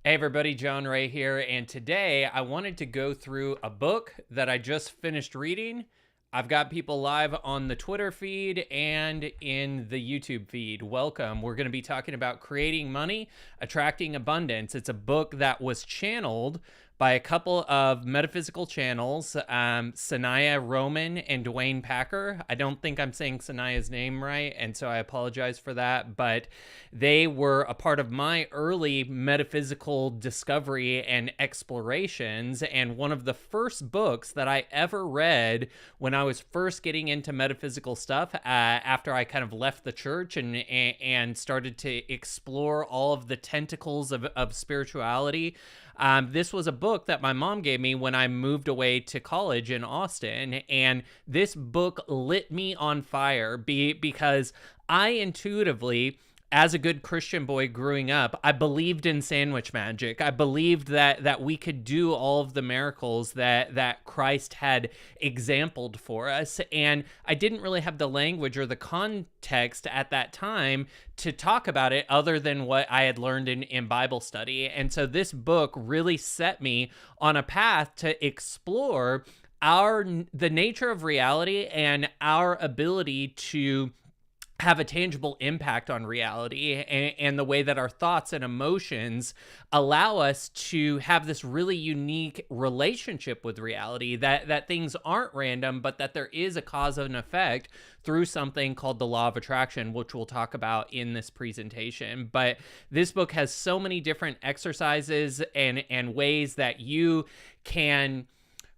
Hey everybody, John Ray here, and today I wanted to go through a book that I just finished reading. I've got people live on the Twitter feed and in the YouTube feed. Welcome. We're going to be talking about creating money, attracting abundance. It's a book that was channeled by a couple of metaphysical channels, Sanaya Roman and Duane Packer. I don't think I'm saying Sanaya's name right, and so I apologize for that, but they were a part of my early metaphysical discovery and explorations, and one of the first books that I ever read when I was first getting into metaphysical stuff, after I kind of left the church and started to explore all of the tentacles of spirituality. This was a book that my mom gave me when I moved away to college in Austin, and this book lit me on fire because I intuitively, as a good Christian boy growing up, I believed in sandwich magic. I believed that we could do all of the miracles that Christ had exampled for us. And I didn't really have the language or the context at that time to talk about it other than what I had learned in Bible study. And so this book really set me on a path to explore the nature of reality and our ability to have a tangible impact on reality, and the way that our thoughts and emotions allow us to have this really unique relationship with reality, that things aren't random, but that there is a cause and effect through something called the law of attraction, which we'll talk about in this presentation. But this book has so many different exercises and ways that you can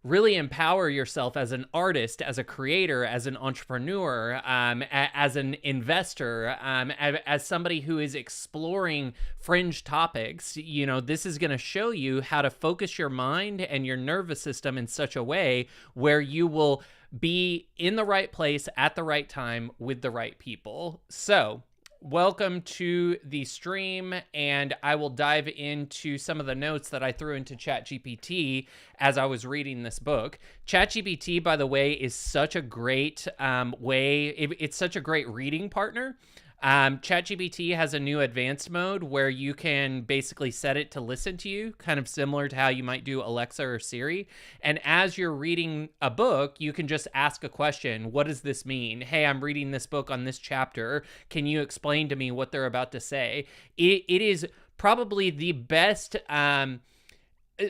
really empower yourself as an artist, as a creator, as an entrepreneur, as an investor, as somebody who is exploring fringe topics. You know, this is going to show you how to focus your mind and your nervous system in such a way where you will be in the right place at the right time with the right people. So welcome to the stream, and I will dive into some of the notes that I threw into ChatGPT as I was reading this book. ChatGPT, by the way, is such a great it's such a great reading partner. ChatGPT has a new advanced mode where you can basically set it to listen to you, kind of similar to how you might do Alexa or Siri. And as you're reading a book, you can just ask a question. What does this mean? Hey, I'm reading this book on this chapter. Can you explain to me what they're about to say? It is probably the best,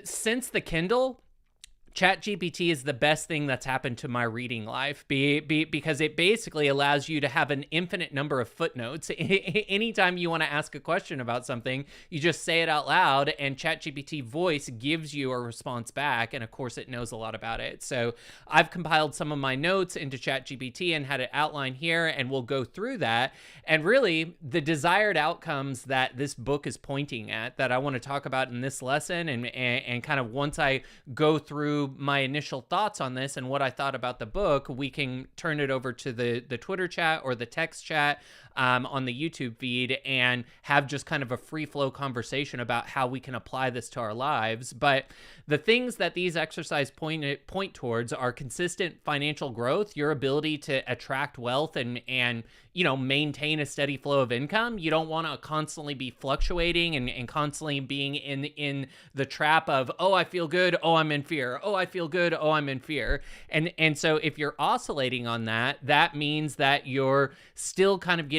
since the Kindle. ChatGPT is the best thing that's happened to my reading life because it basically allows you to have an infinite number of footnotes. Anytime you want to ask a question about something, you just say it out loud, and ChatGPT voice gives you a response back. And of course, it knows a lot about it. So I've compiled some of my notes into ChatGPT and had it outline here, and we'll go through that. And really, the desired outcomes that this book is pointing at that I want to talk about in this lesson, and kind of once I go through my initial thoughts on this and what I thought about the book, we can turn it over to the Twitter chat or the text chat on the YouTube feed and have just kind of a free flow conversation about how we can apply this to our lives. But the things that these exercises point towards are consistent financial growth, your ability to attract wealth and maintain a steady flow of income. You don't want to constantly be fluctuating and constantly being in the trap of, oh, I feel good, oh, I'm in fear, oh, I feel good, oh, I'm in fear. And so if you're oscillating on that means that you're still kind of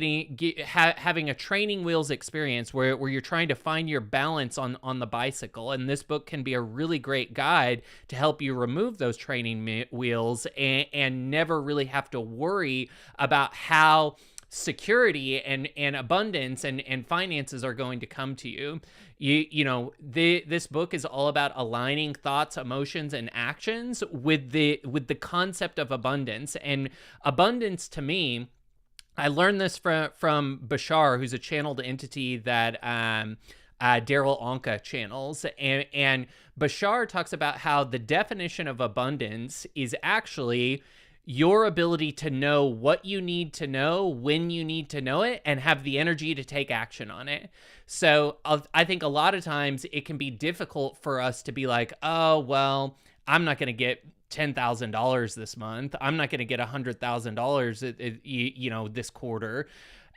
having a training wheels experience where you're trying to find your balance on the bicycle. And this book can be a really great guide to help you remove those training wheels and never really have to worry about how security and abundance and finances are going to come to you. This book is all about aligning thoughts, emotions, and actions with the concept of abundance. And abundance, to me, I learned this from Bashar, who's a channeled entity that Daryl Anka channels, and Bashar talks about how the definition of abundance is actually your ability to know what you need to know when you need to know it and have the energy to take action on it. So I think a lot of times it can be difficult for us to be like, oh, well, I'm not going to get $10,000 this month. I'm not going to get $100,000, this quarter.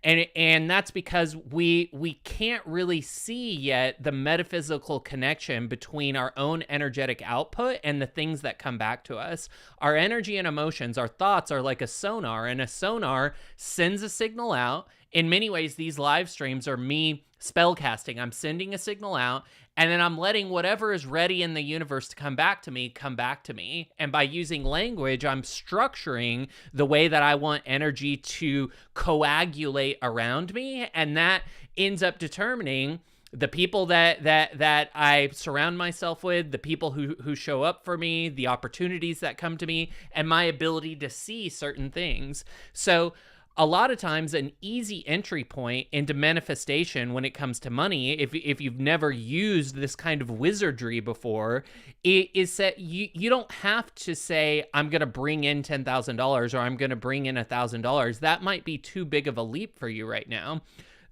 And that's because we can't really see yet the metaphysical connection between our own energetic output and the things that come back to us. Our energy and emotions, our thoughts are like a sonar, and a sonar sends a signal out. In many ways, these live streams are me spellcasting. I'm sending a signal out, and then I'm letting whatever is ready in the universe to come back to me, come back to me. And by using language, I'm structuring the way that I want energy to coagulate around me. And that ends up determining the people that I surround myself with, the people who show up for me, the opportunities that come to me, and my ability to see certain things. So a lot of times an easy entry point into manifestation when it comes to money, if you've never used this kind of wizardry before, is that you don't have to say, I'm going to bring in $10,000 or I'm going to bring in $1,000. That might be too big of a leap for you right now.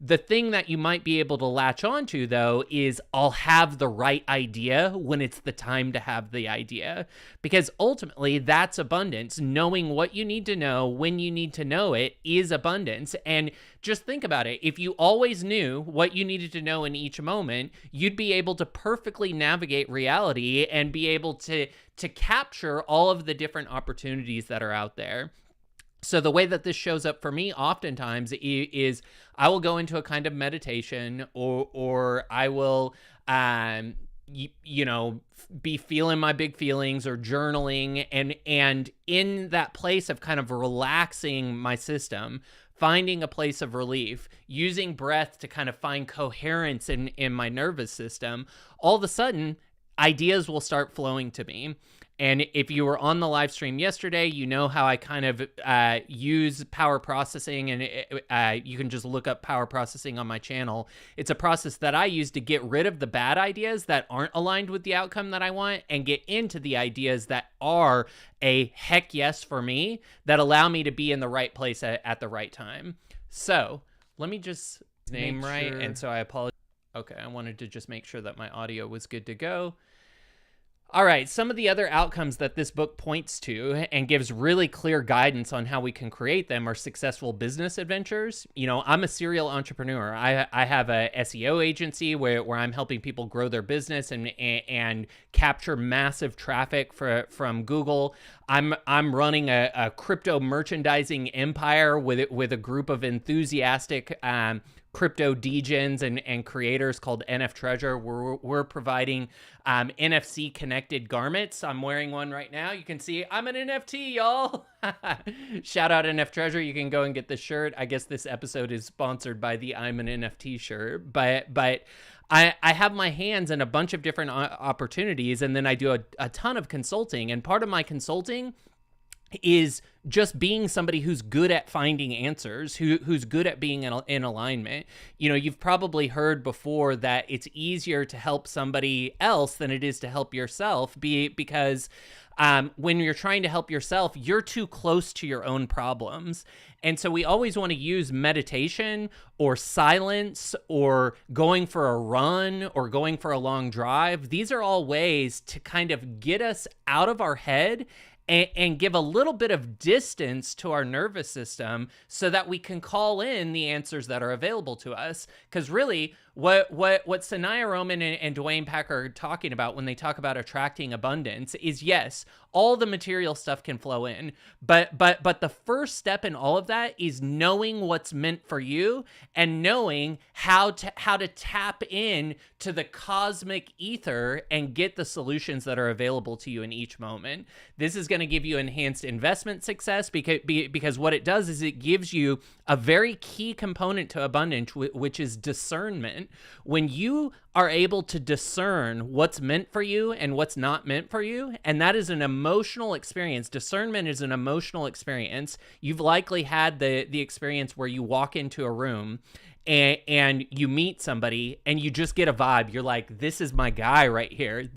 The thing that you might be able to latch onto, though, is I'll have the right idea when it's the time to have the idea. Because ultimately, that's abundance. Knowing what you need to know when you need to know it is abundance. And just think about it. If you always knew what you needed to know in each moment, you'd be able to perfectly navigate reality and be able to capture all of the different opportunities that are out there. So the way that this shows up for me oftentimes is I will go into a kind of meditation, or I will, be feeling my big feelings or journaling, and in that place of kind of relaxing my system, finding a place of relief, using breath to kind of find coherence in my nervous system, all of a sudden ideas will start flowing to me. And if you were on the live stream yesterday, you know how I kind of use power processing, and you can just look up power processing on my channel. It's a process that I use to get rid of the bad ideas that aren't aligned with the outcome that I want and get into the ideas that are a heck yes for me, that allow me to be in the right place at the right time. So let me just name right. And so I apologize. Okay, I wanted to just make sure that my audio was good to go. All right, some of the other outcomes that this book points to and gives really clear guidance on how we can create them are successful business adventures. You know, I'm a serial entrepreneur. I have a SEO agency where I'm helping people grow their business and capture massive traffic from Google. I'm running a crypto merchandising empire with a group of enthusiastic crypto degens and creators called NF Treasure. We're providing NFC connected garments. I'm wearing one right now. You can see I'm an NFT, y'all. Shout out NF Treasure. You can go and get the shirt. I guess this episode is sponsored by the I'm an NFT shirt, but I have my hands in a bunch of different opportunities, and then I do a ton of consulting. And part of my consulting is just being somebody who's good at finding answers, who's good at being in alignment. You know, you've probably heard before that it's easier to help somebody else than it is to help yourself, because when you're trying to help yourself, you're too close to your own problems. And so we always want to use meditation or silence or going for a run or going for a long drive. These are all ways to kind of get us out of our head and give a little bit of distance to our nervous system so that we can call in the answers that are available to us. Because really, what Sanaya Roman and Duane Packer are talking about when they talk about attracting abundance is, yes, all the material stuff can flow in, but the first step in all of that is knowing what's meant for you and knowing how to tap in to the cosmic ether and get the solutions that are available to you in each moment. This is going to give you enhanced investment success because what it does is it gives you a very key component to abundance, which is discernment. When you are able to discern what's meant for you and what's not meant for you, and that is an emotional experience. Discernment is an emotional experience. You've likely had the experience where you walk into a room and you meet somebody and you just get a vibe. You're like, this is my guy right here.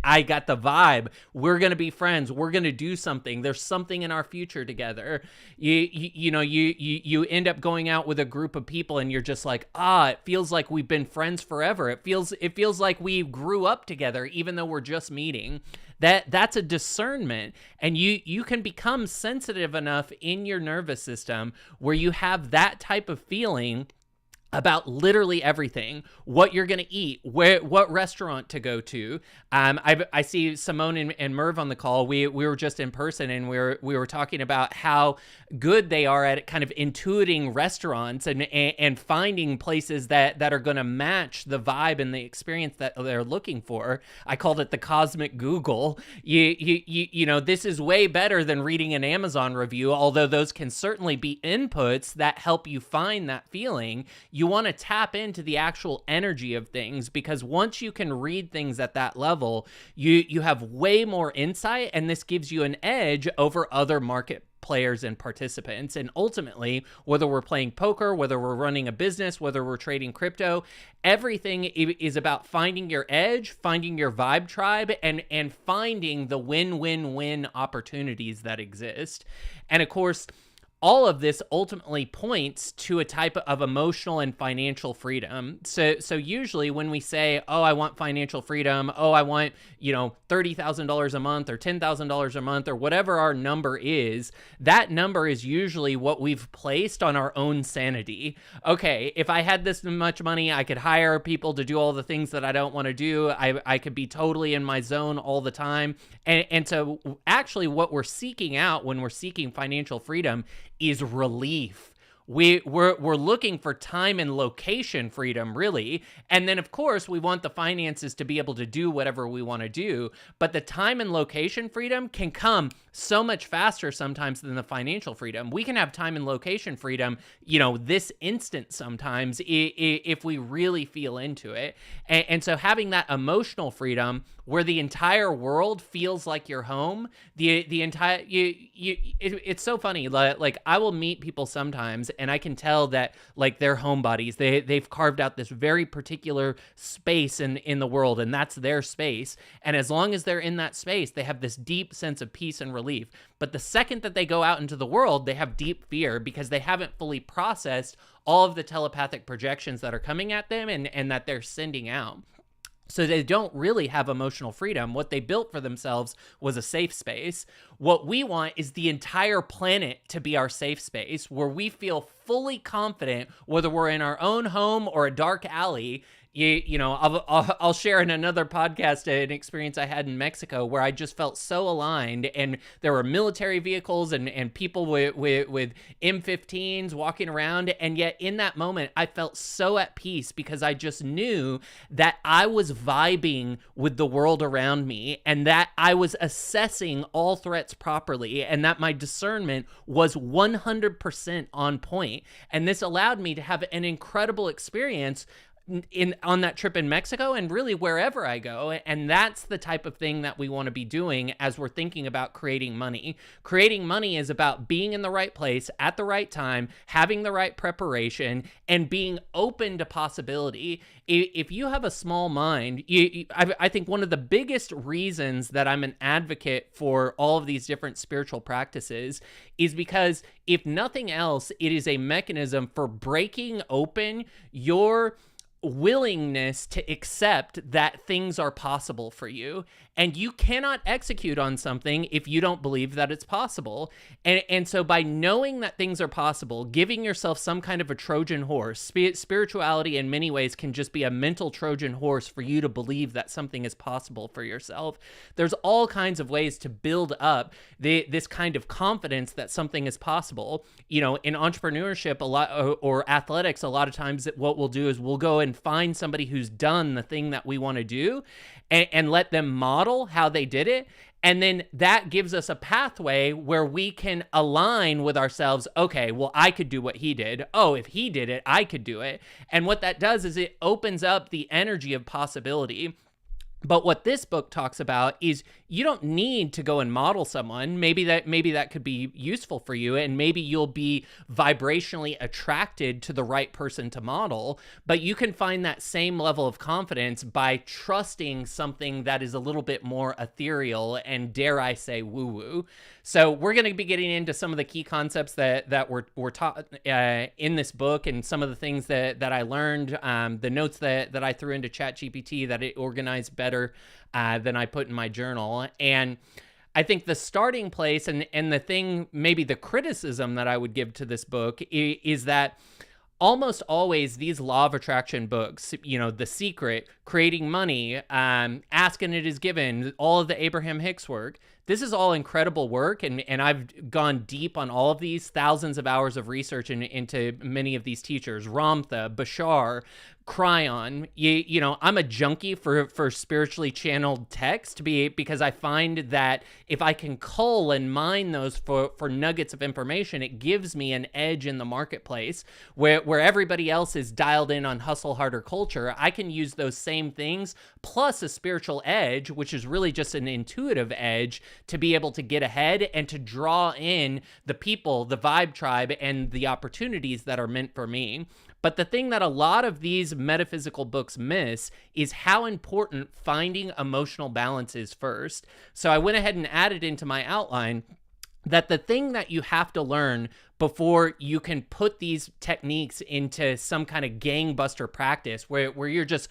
I got the vibe. We're going to be friends. We're going to do something. There's something in our future together. You end up going out with a group of people and you're just like, it feels like we've been friends forever. It feels like we grew up together, even though we're just meeting. That's a discernment, and you can become sensitive enough in your nervous system where you have that type of feeling about literally everything, what you're going to eat, what restaurant to go to. I see Simone and Merv on the call. We were just in person, and we were talking about how good they are at kind of intuiting restaurants and finding places that are going to match the vibe and the experience that they're looking for. I called it the cosmic Google. You know, this is way better than reading an Amazon review, although those can certainly be inputs that help you find that feeling. You want to tap into the actual energy of things, because once you can read things at that level, you have way more insight, and this gives you an edge over other market players and participants. And ultimately, whether we're playing poker, whether we're running a business, whether we're trading crypto, everything is about finding your edge, finding your vibe tribe, and finding the win-win-win opportunities that exist. And of course, all of this ultimately points to a type of emotional and financial freedom. So usually when we say, oh, I want financial freedom, oh, I want, $30,000 a month or $10,000 a month or whatever our number is, that number is usually what we've placed on our own sanity. Okay, if I had this much money, I could hire people to do all the things that I don't want to do. I could be totally in my zone all the time. And so actually what we're seeking out when we're seeking financial freedom is relief. We're looking for time and location freedom, really. And then, of course, we want the finances to be able to do whatever we want to do. But the time and location freedom can come so much faster sometimes than the financial freedom. We can have time and location freedom, this instant sometimes if we really feel into it. And so having that emotional freedom where the entire world feels like your home, the entire, it's so funny. Like I will meet people sometimes and I can tell that like they're homebodies. They've carved out this very particular space in the world, and that's their space. And as long as they're in that space, they have this deep sense of peace and relief. But the second that they go out into the world, they have deep fear because they haven't fully processed all of the telepathic projections that are coming at them and that they're sending out. So they don't really have emotional freedom. What they built for themselves was a safe space. What we want is the entire planet to be our safe space, where we feel fully confident, whether we're in our own home or a dark alley. I'll share in another podcast an experience I had in Mexico where I just felt so aligned, and there were military vehicles and people with M15s walking around. And yet in that moment, I felt so at peace because I just knew that I was vibing with the world around me and that I was assessing all threats properly and that my discernment was 100% on point. And this allowed me to have an incredible experience on that trip in Mexico and really wherever I go. And that's the type of thing that we want to be doing as we're thinking about creating money. Creating money is about being in the right place at the right time, having the right preparation, and being open to possibility. If you have a small mind, I think one of the biggest reasons that I'm an advocate for all of these different spiritual practices is because, if nothing else, it is a mechanism for breaking open your willingness to accept that things are possible for you. And you cannot execute on something if you don't believe that it's possible. And so by knowing that things are possible, giving yourself some kind of a Trojan horse, spirituality in many ways can just be a mental Trojan horse for you to believe that something is possible for yourself. There's all kinds of ways to build up this kind of confidence that something is possible. In entrepreneurship or athletics, a lot of times what we'll do is we'll go and find somebody who's done the thing that we want to do and let them model how they did it. And then that gives us a pathway where we can align with ourselves. Okay, well, I could do what he did. Oh, if he did it, I could do it. And what that does is it opens up the energy of possibility. But what this book talks about is you don't need to go and model someone. Maybe that could be useful for you, and maybe you'll be vibrationally attracted to the right person to model, but you can find that same level of confidence by trusting something that is a little bit more ethereal and, dare I say, woo-woo. So we're going to be getting into some of the key concepts that were taught in this book, and some of the things that I learned, the notes that I threw into ChatGPT that it organized better than I put in my journal. And I think the starting place and the thing, maybe the criticism that I would give to this book is that almost always these law of attraction books, The Secret, Creating Money, Ask and It Is Given, all of the Abraham Hicks work, this is all incredible work, and I've gone deep on all of these, thousands of hours of research into many of these teachers, Ramtha, Bashar, Cryon. I'm a junkie for spiritually channeled text because I find that if I can cull and mine those for nuggets of information, it gives me an edge in the marketplace where everybody else is dialed in on hustle harder culture. I can use those same things plus a spiritual edge, which is really just an intuitive edge, to be able to get ahead and to draw in the people, the vibe tribe, and the opportunities that are meant for me. But the thing that a lot of these metaphysical books miss is how important finding emotional balance is first. So I went ahead and added into my outline that the thing that you have to learn before you can put these techniques into some kind of gangbuster practice where you're just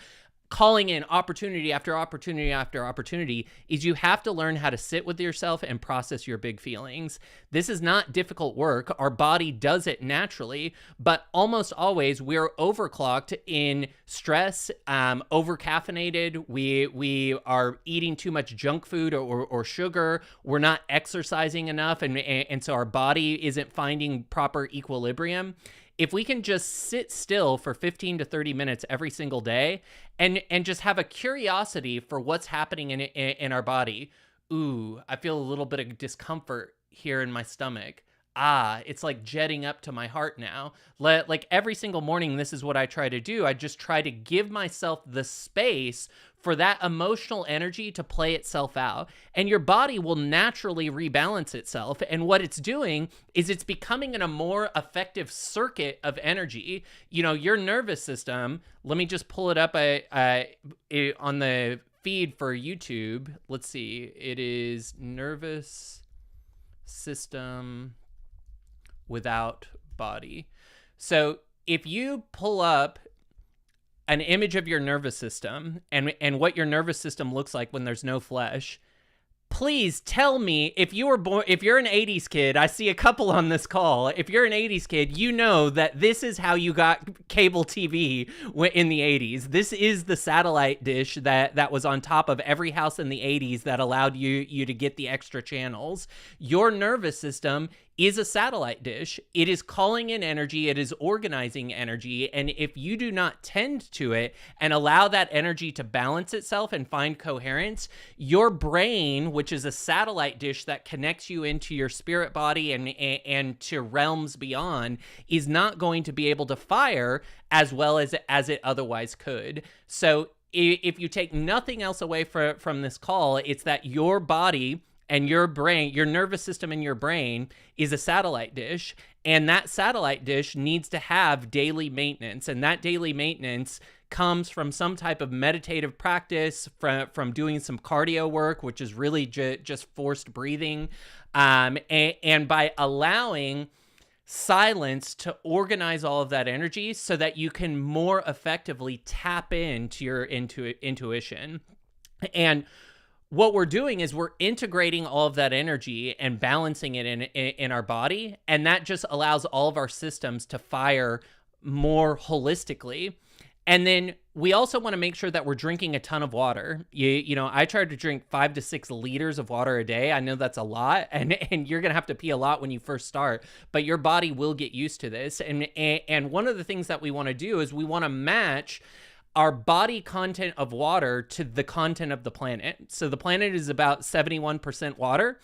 calling in opportunity after opportunity after opportunity is you have to learn how to sit with yourself and process your big feelings. This is not difficult work. Our body does it naturally, but almost always we're overclocked in stress, over-caffeinated. We are eating too much junk food or sugar. We're not exercising enough, and so our body isn't finding proper equilibrium. If we can just sit still for 15 to 30 minutes every single day and just have a curiosity for what's happening in our body. Ooh, I feel a little bit of discomfort here in my stomach. It's like jetting up to my heart now. Like every single morning, this is what I try to do. I just try to give myself the space for that emotional energy to play itself out. And your body will naturally rebalance itself. And what it's doing is it's becoming in a more effective circuit of energy. Your nervous system, let me just pull it up on the feed for YouTube. Let's see. It is nervous system without body. So if you pull up an image of your nervous system and what your nervous system looks like when there's no flesh, please tell me if you're an 80s kid. I see a couple on this call. If you're an 80s kid, you know that this is how you got cable TV in the 80s. This is the satellite dish that was on top of every house in the 80s that allowed you to get the extra channels. Your nervous system is a satellite dish. It is calling in energy. It is organizing energy. And if you do not tend to it and allow that energy to balance itself and find coherence, your brain, which is a satellite dish that connects you into your spirit body and to realms beyond, is not going to be able to fire as well as it otherwise could. So if you take nothing else away from this call, it's that your body and your brain, your nervous system and your brain is a satellite dish, and that satellite dish needs to have daily maintenance, and that daily maintenance comes from some type of meditative practice, from doing some cardio work, which is really just forced breathing, and by allowing silence to organize all of that energy so that you can more effectively tap into your intuition. And what we're doing is we're integrating all of that energy and balancing it in our body, and that just allows all of our systems to fire more holistically. And then we also want to make sure that we're drinking a ton of water. I try to drink 5 to 6 liters of water a day. I know that's a lot, and you're going to have to pee a lot when you first start, but your body will get used to this. And one of the things that we want to do is we want to match our body content of water to the content of the planet. So the planet is about 71% water.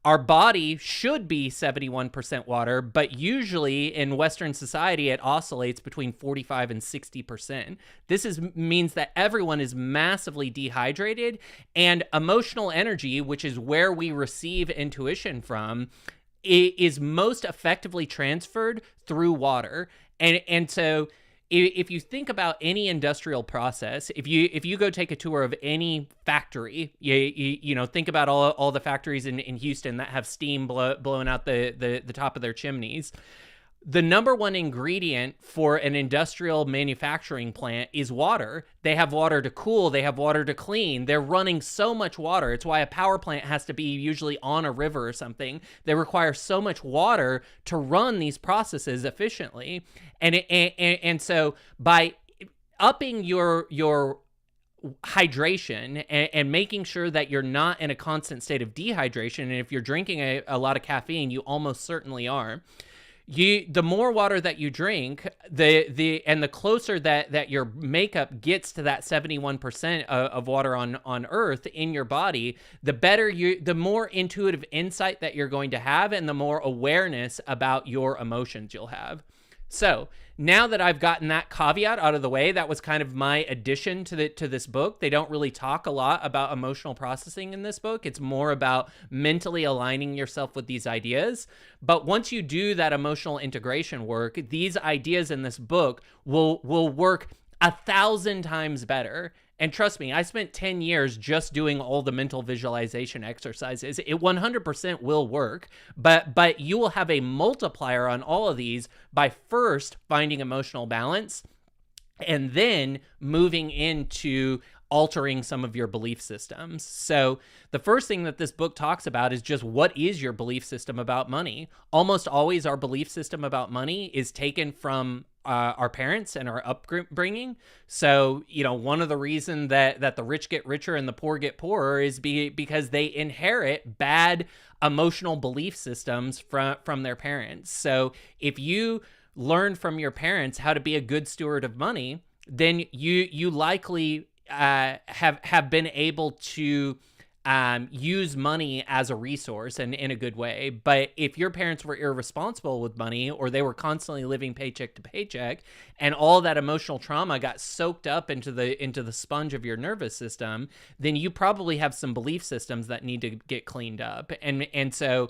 Our body should be 71% water, but usually in Western society, it oscillates between 45 and 60%. Means that everyone is massively dehydrated, and emotional energy, which is where we receive intuition from, is most effectively transferred through water. And so if you think about any industrial process, if you go take a tour of any factory, you know, think about all the factories in Houston that have steam blowing out the top of their chimneys. The number one ingredient for an industrial manufacturing plant is water. They have water to cool. They have water to clean. They're running so much water. It's why a power plant has to be usually on a river or something. They require so much water to run these processes efficiently. And so by upping your hydration and making sure that you're not in a constant state of dehydration, and if you're drinking a lot of caffeine, you almost certainly are. The more water that you drink, the closer that your makeup gets to that 71% of water on Earth in your body, the more intuitive insight that you're going to have, and the more awareness about your emotions you'll have. So now that I've gotten that caveat out of the way, that was kind of my addition to this book. They don't really talk a lot about emotional processing in this book. It's more about mentally aligning yourself with these ideas. But once you do that emotional integration work, these ideas in this book will work 1,000 times better. And trust me, I spent 10 years just doing all the mental visualization exercises. It 100% will work, but you will have a multiplier on all of these by first finding emotional balance and then moving into altering some of your belief systems. So the first thing that this book talks about is just what is your belief system about money? Almost always our belief system about money is taken from our parents and our upbringing. So, you know, one of the reasons that the rich get richer and the poor get poorer is because they inherit bad emotional belief systems from their parents. So if you learn from your parents how to be a good steward of money, then you likely have been able to use money as a resource and in a good way. But if your parents were irresponsible with money, or they were constantly living paycheck to paycheck, and all that emotional trauma got soaked up into the sponge of your nervous system, then you probably have some belief systems that need to get cleaned up. And so,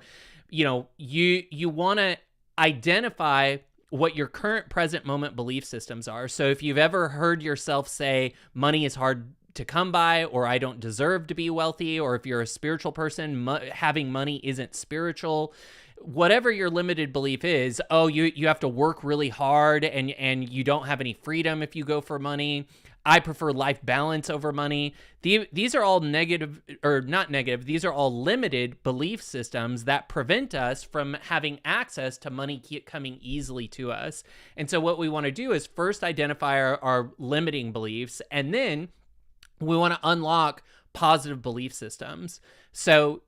you know, you want to identify what your current present moment belief systems are. So if you've ever heard yourself say money is hard to come by, or I don't deserve to be wealthy, or if you're a spiritual person, having money isn't spiritual, whatever your limited belief is, you have to work really hard and you don't have any freedom if you go for money. I prefer life balance over money. These are all negative, or not negative, these are all limited belief systems that prevent us from having access to money coming easily to us. And so what we want to do is first identify our limiting beliefs, and then we want to unlock positive belief systems. So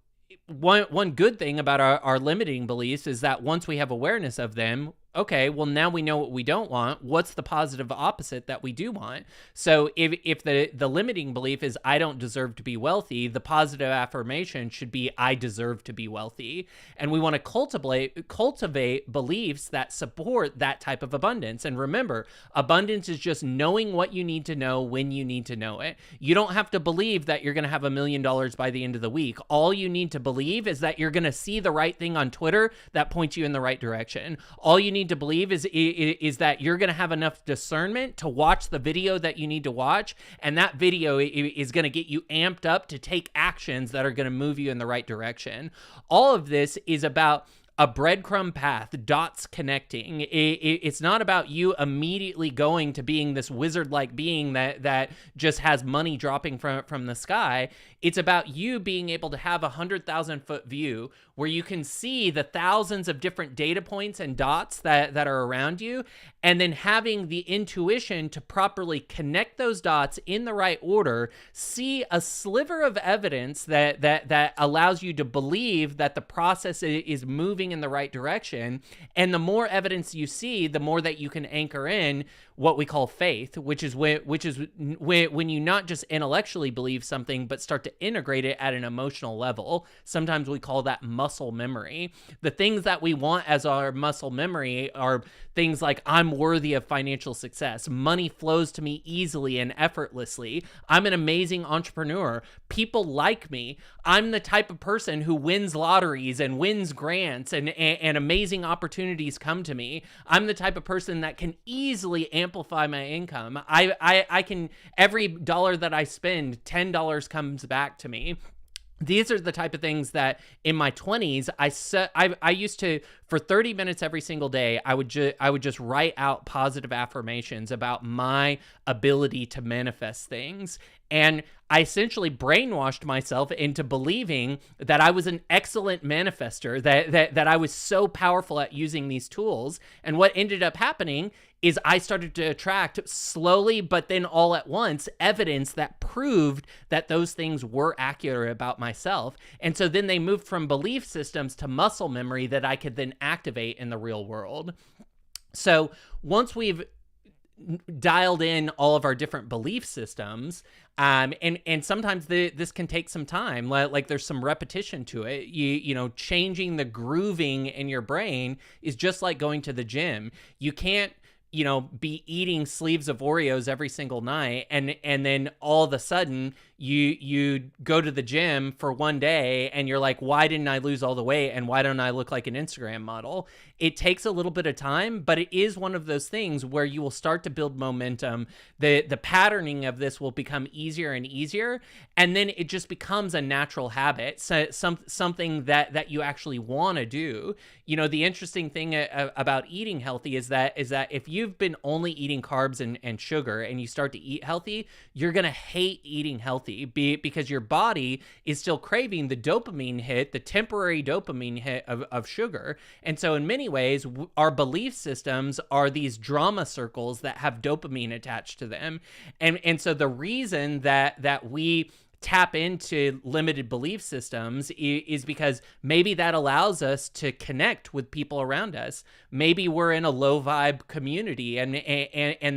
one good thing about our limiting beliefs is that once we have awareness of them, okay, well, now we know what we don't want. What's the positive opposite that we do want? So if the limiting belief is I don't deserve to be wealthy, the positive affirmation should be I deserve to be wealthy. And we want to cultivate beliefs that support that type of abundance. And remember, abundance is just knowing what you need to know when you need to know it. You don't have to believe that you're going to have $1 million by the end of the week. All you need to believe is that you're going to see the right thing on Twitter that points you in the right direction. All you need to believe is that you're going to have enough discernment to watch the video that you need to watch, and that video is going to get you amped up to take actions that are going to move you in the right direction. All of this is about a breadcrumb path, dots connecting. It's not about you immediately going to being this wizard-like being that just has money dropping from the sky. It's about you being able to have 100,000-foot view where you can see the thousands of different data points and dots that are around you, and then having the intuition to properly connect those dots in the right order, see a sliver of evidence that allows you to believe that the process is moving in the right direction. And the more evidence you see, the more that you can anchor in what we call faith, which is when you not just intellectually believe something, but start to integrate it at an emotional level. Sometimes we call that muscle memory. The things that we want as our muscle memory are things like, I'm worthy of financial success. Money flows to me easily and effortlessly. I'm an amazing entrepreneur. People like me. I'm the type of person who wins lotteries and wins grants, and amazing opportunities come to me. I'm the type of person that can easily amplify my income. I can, every dollar that I spend, $10 comes back to me. These are the type of things that in my 20s, I used to, for 30 minutes every single day, I would just write out positive affirmations about my ability to manifest things. And I essentially brainwashed myself into believing that I was an excellent manifester, that I was so powerful at using these tools. And what ended up happening is I started to attract, slowly but then all at once, evidence that proved that those things were accurate about myself. And so then they moved from belief systems to muscle memory that I could then activate in the real world. So once we've dialed in all of our different belief systems, and sometimes this can take some time, like there's some repetition to it. You know, changing the grooving in your brain is just like going to the gym. You can't, you know, be eating sleeves of Oreos every single night, and then all of a sudden you go to the gym for one day and you're like, why didn't I lose all the weight, and why don't I look like an Instagram model? It takes a little bit of time, but it is one of those things where you will start to build momentum. The patterning of this will become easier and easier, and then it just becomes a natural habit, so something that you actually want to do. You know, the interesting thing about eating healthy is that if you've been only eating carbs and sugar and you start to eat healthy, you're going to hate eating healthy, because your body is still craving the dopamine hit, the temporary dopamine hit of sugar. And so in many ways, our belief systems are these drama circles that have dopamine attached to them. And so the reason that we tap into limited belief systems is because maybe that allows us to connect with people around us. Maybe we're in a low vibe community, and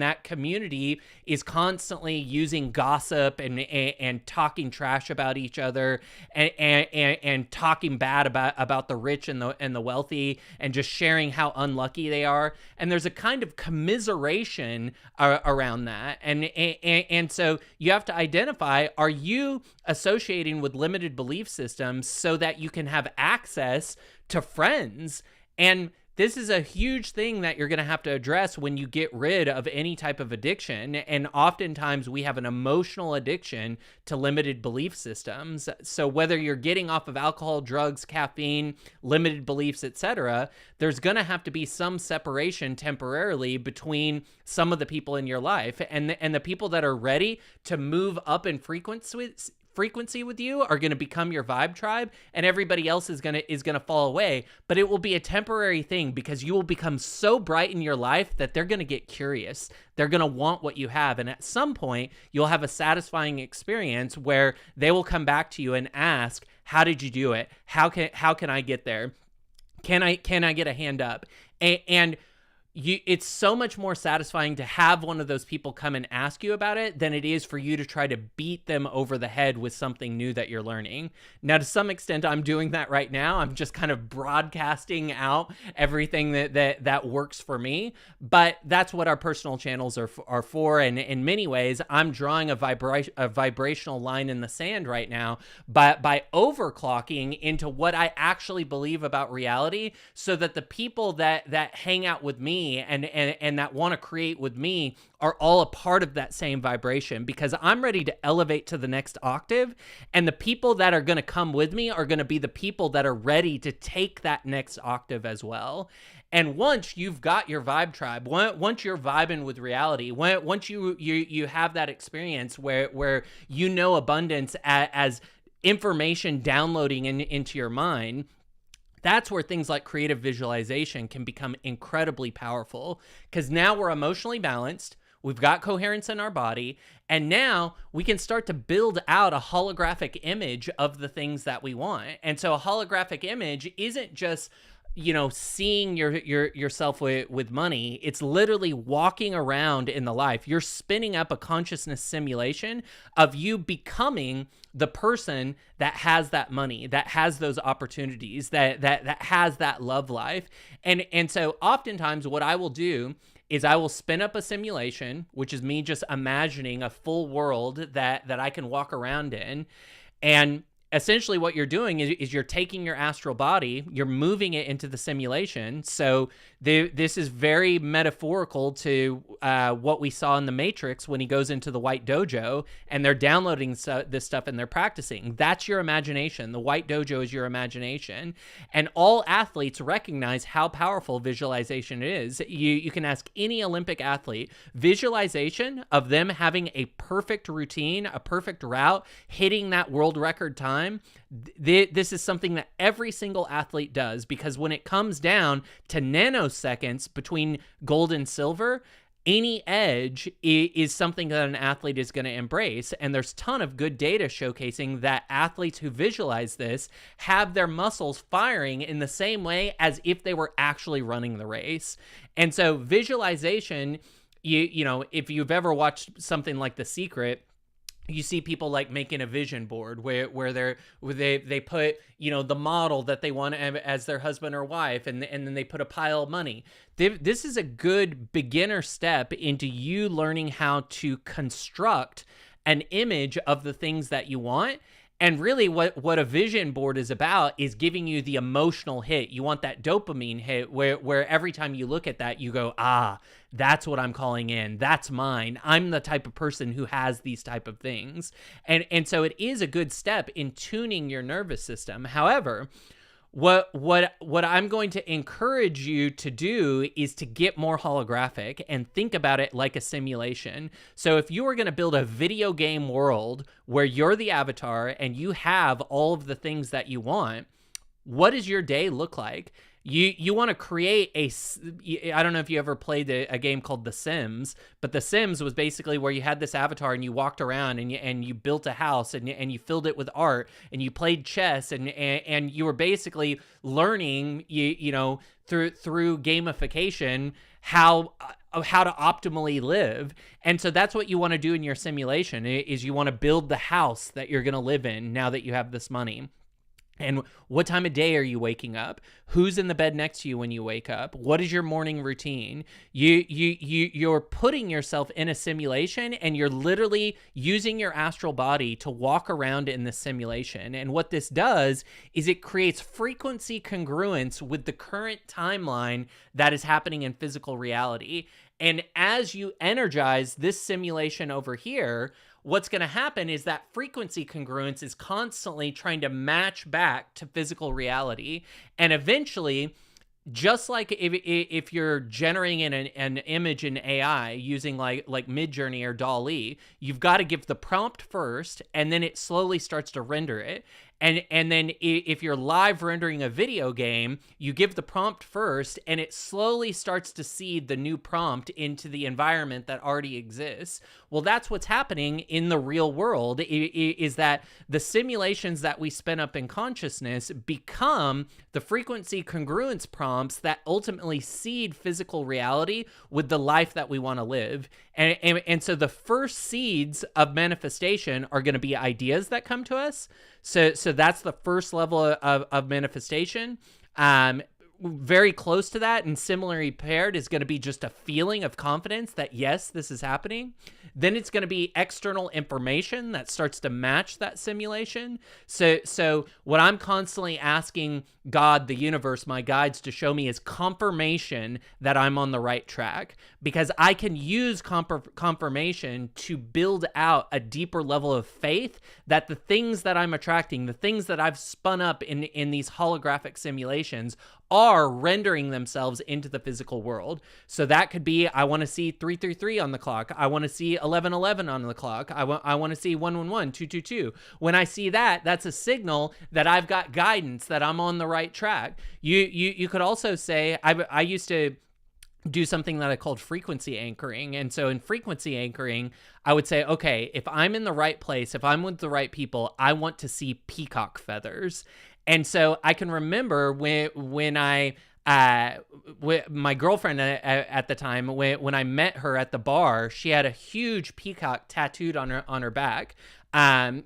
that community is constantly using gossip and talking trash about each other, and talking bad about the rich and the wealthy, and just sharing how unlucky they are. And there's a kind of commiseration around that. And so you have to identify, are you associating with limited belief systems so that you can have access to friends? And this is a huge thing that you're going to have to address when you get rid of any type of addiction. And oftentimes we have an emotional addiction to limited belief systems. So whether you're getting off of alcohol, drugs, caffeine, limited beliefs, etc., there's going to have to be some separation temporarily between some of the people in your life, and the people that are ready to move up in frequency with you are going to become your vibe tribe, and everybody else is going to fall away. But it will be a temporary thing, because you will become so bright in your life that they're going to get curious. They're going to want what you have, and at some point you'll have a satisfying experience where they will come back to you and ask, how did you do it? How can I get there? Can I get a hand up? And it's so much more satisfying to have one of those people come and ask you about it than it is for you to try to beat them over the head with something new that you're learning. Now, to some extent, I'm doing that right now. I'm just kind of broadcasting out everything that works for me. But that's what our personal channels are for. And in many ways, I'm drawing a vibrational line in the sand right now by overclocking into what I actually believe about reality, so that the people that hang out with me and that want to create with me are all a part of that same vibration, because I'm ready to elevate to the next octave, and the people that are going to come with me are going to be the people that are ready to take that next octave as well. And once you've got your vibe tribe, once you're vibing with reality, once you have that experience where you know abundance as information downloading into your mind, that's where things like creative visualization can become incredibly powerful, because now we're emotionally balanced, we've got coherence in our body, and now we can start to build out a holographic image of the things that we want. And so a holographic image isn't just seeing yourself with money. It's literally walking around in the life. You're spinning up a consciousness simulation of you becoming the person that has that money, that has those opportunities, that has that love life. And so oftentimes what I will do is I will spin up a simulation, which is me just imagining a full world that I can walk around in. And essentially what you're doing is you're taking your astral body, you're moving it into the simulation. So this is very metaphorical to what we saw in the Matrix when he goes into the white dojo and they're downloading this stuff and they're practicing. That's your imagination. The white dojo is your imagination. And all athletes recognize how powerful visualization is. You can ask any Olympic athlete, visualization of them having a perfect routine, a perfect route, hitting that world record time. This is something that every single athlete does, because when it comes down to nanoseconds between gold and silver, any edge is something that an athlete is going to embrace. And there's a ton of good data showcasing that athletes who visualize this have their muscles firing in the same way as if they were actually running the race. And so visualization, if you've ever watched something like The Secret, you see people like making a vision board where they put, the model that they want as their husband or wife, and then they put a pile of money. This is a good beginner step into you learning how to construct an image of the things that you want. And really what a vision board is about is giving you the emotional hit. You want that dopamine hit where every time you look at that, you go, that's what I'm calling in. That's mine. I'm the type of person who has these type of things. And so it is a good step in tuning your nervous system. However, what I'm going to encourage you to do is to get more holographic and think about it like a simulation. So if you are going to build a video game world where you're the avatar and you have all of the things that you want, what does your day look like? You want to create I don't know if you ever played a game called The Sims, but The Sims was basically where you had this avatar and you walked around and you built a house and you filled it with art and you played chess and you were basically learning, through gamification how to optimally live. And so that's what you want to do in your simulation is you want to build the house that you're going to live in now that you have this money. And what time of day are you waking up? Who's in the bed next to you when you wake up? What is your morning routine? You're putting yourself in a simulation and you're literally using your astral body to walk around in this simulation. And what this does is it creates frequency congruence with the current timeline that is happening in physical reality. And as you energize this simulation over here, what's going to happen is that frequency congruence is constantly trying to match back to physical reality. And eventually, just like if you're generating an image in AI using like Midjourney or DALL-E, you've got to give the prompt first, and then it slowly starts to render it. And then if you're live rendering a video game, you give the prompt first, and it slowly starts to seed the new prompt into the environment that already exists. Well, that's what's happening in the real world, is that the simulations that we spin up in consciousness become the frequency congruence prompts that ultimately seed physical reality with the life that we want to live. And so the first seeds of manifestation are going to be ideas that come to us. So that's the first level of manifestation. Very close to that and similarly paired is going to be just a feeling of confidence that, yes, this is happening. Then it's going to be external information that starts to match that simulation. So what I'm constantly asking God, the universe, my guides to show me is confirmation that I'm on the right track, because I can use confirmation to build out a deeper level of faith that the things that I'm attracting, the things that I've spun up in these holographic simulations are rendering themselves into the physical world. So that could be, I want to see 333 on the clock. I want to see 1111 on the clock. I want to see 111, 222. When I see that, that's a signal that I've got guidance, that I'm on the right track. You could also say, I used to do something that I called frequency anchoring. And so in frequency anchoring, I would say, okay, if I'm in the right place, if I'm with the right people, I want to see peacock feathers. And so I can remember when I my girlfriend at the time, when I met her at the bar, she had a huge peacock tattooed on her back. And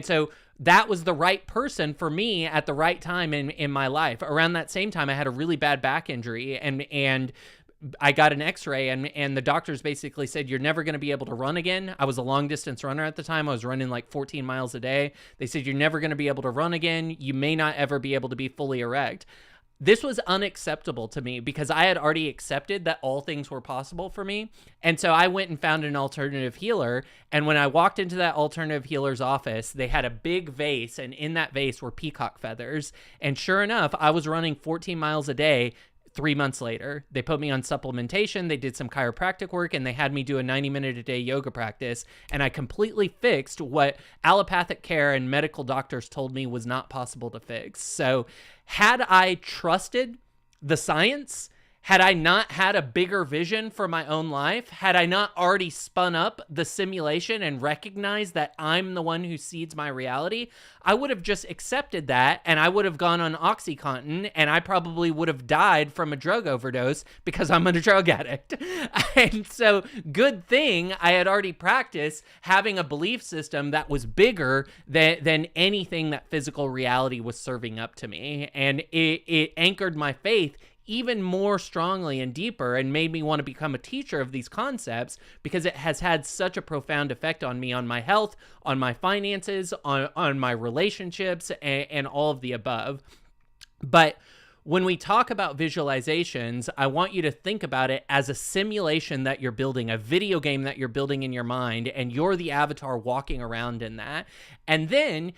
so that was the right person for me at the right time in my life. Around that same time, I had a really bad back injury, and I got an x-ray, and the doctors basically said, you're never going to be able to run again. I was a long distance runner at the time. I was running like 14 miles a day. They said, you're never going to be able to run again. You may not ever be able to be fully erect. This was unacceptable to me because I had already accepted that all things were possible for me. And so I went and found an alternative healer. And when I walked into that alternative healer's office, they had a big vase, and in that vase were peacock feathers. And sure enough, I was running 14 miles a day. 3 months later, they put me on supplementation, they did some chiropractic work, and they had me do a 90-minute-a-day yoga practice. And I completely fixed what allopathic care and medical doctors told me was not possible to fix. So had I trusted the science, had I not had a bigger vision for my own life, had I not already spun up the simulation and recognized that I'm the one who seeds my reality, I would have just accepted that, and I would have gone on OxyContin, and I probably would have died from a drug overdose because I'm a drug addict. And so, good thing I had already practiced having a belief system that was bigger than anything that physical reality was serving up to me. And it anchored my faith even more strongly and deeper, and made me want to become a teacher of these concepts because it has had such a profound effect on me, on my health, on my finances, on my relationships, and all of the above. But when we talk about visualizations, I want you to think about it as a simulation that you're building, a video game that you're building in your mind, and you're the avatar walking around in that. And then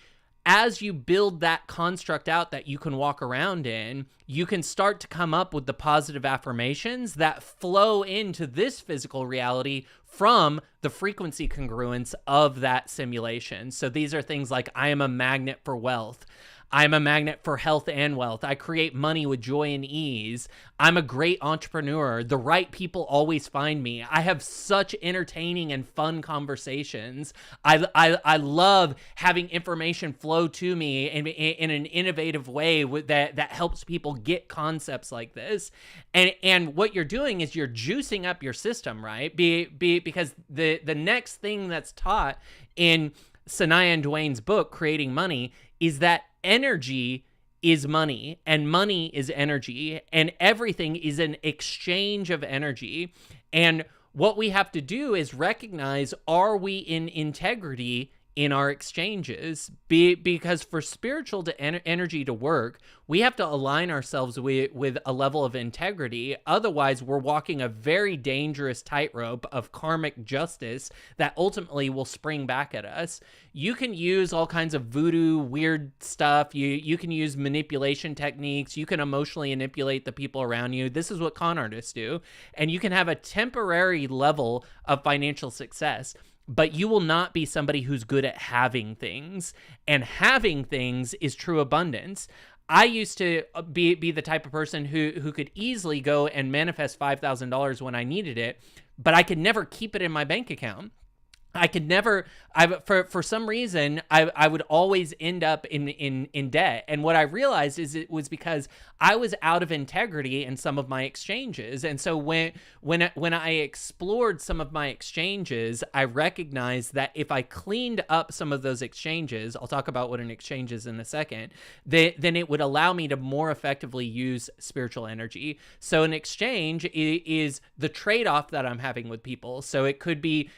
as you build that construct out that you can walk around in, you can start to come up with the positive affirmations that flow into this physical reality from the frequency congruence of that simulation. So these are things like, I am a magnet for wealth. I'm a magnet for health and wealth. I create money with joy and ease. I'm a great entrepreneur. The right people always find me. I have such entertaining and fun conversations. I love having information flow to me in an innovative way that helps people get concepts like this. And what you're doing is you're juicing up your system, right? Because the next thing that's taught in Sanaya and Duane's book, Creating Money, is that energy is money, and money is energy, and everything is an exchange of energy. And what we have to do is recognize, are we in integrity in our exchanges? Because for spiritual energy to work, we have to align ourselves with a level of integrity. Otherwise, we're walking a very dangerous tightrope of karmic justice that ultimately will spring back at us. You can use all kinds of voodoo, weird stuff. You can use manipulation techniques. You can emotionally manipulate the people around you. This is what con artists do. And you can have a temporary level of financial success, but you will not be somebody who's good at having things. And having things is true abundance. I used to be the type of person who could easily go and manifest $5,000 when I needed it, but I could never keep it in my bank account. I could never, for some reason, I would always end up in debt. And what I realized is it was because I was out of integrity in some of my exchanges. And so when I explored some of my exchanges, I recognized that if I cleaned up some of those exchanges, I'll talk about what an exchange is in a second, then it would allow me to more effectively use spiritual energy. So an exchange is the trade-off that I'm having with people. So it could be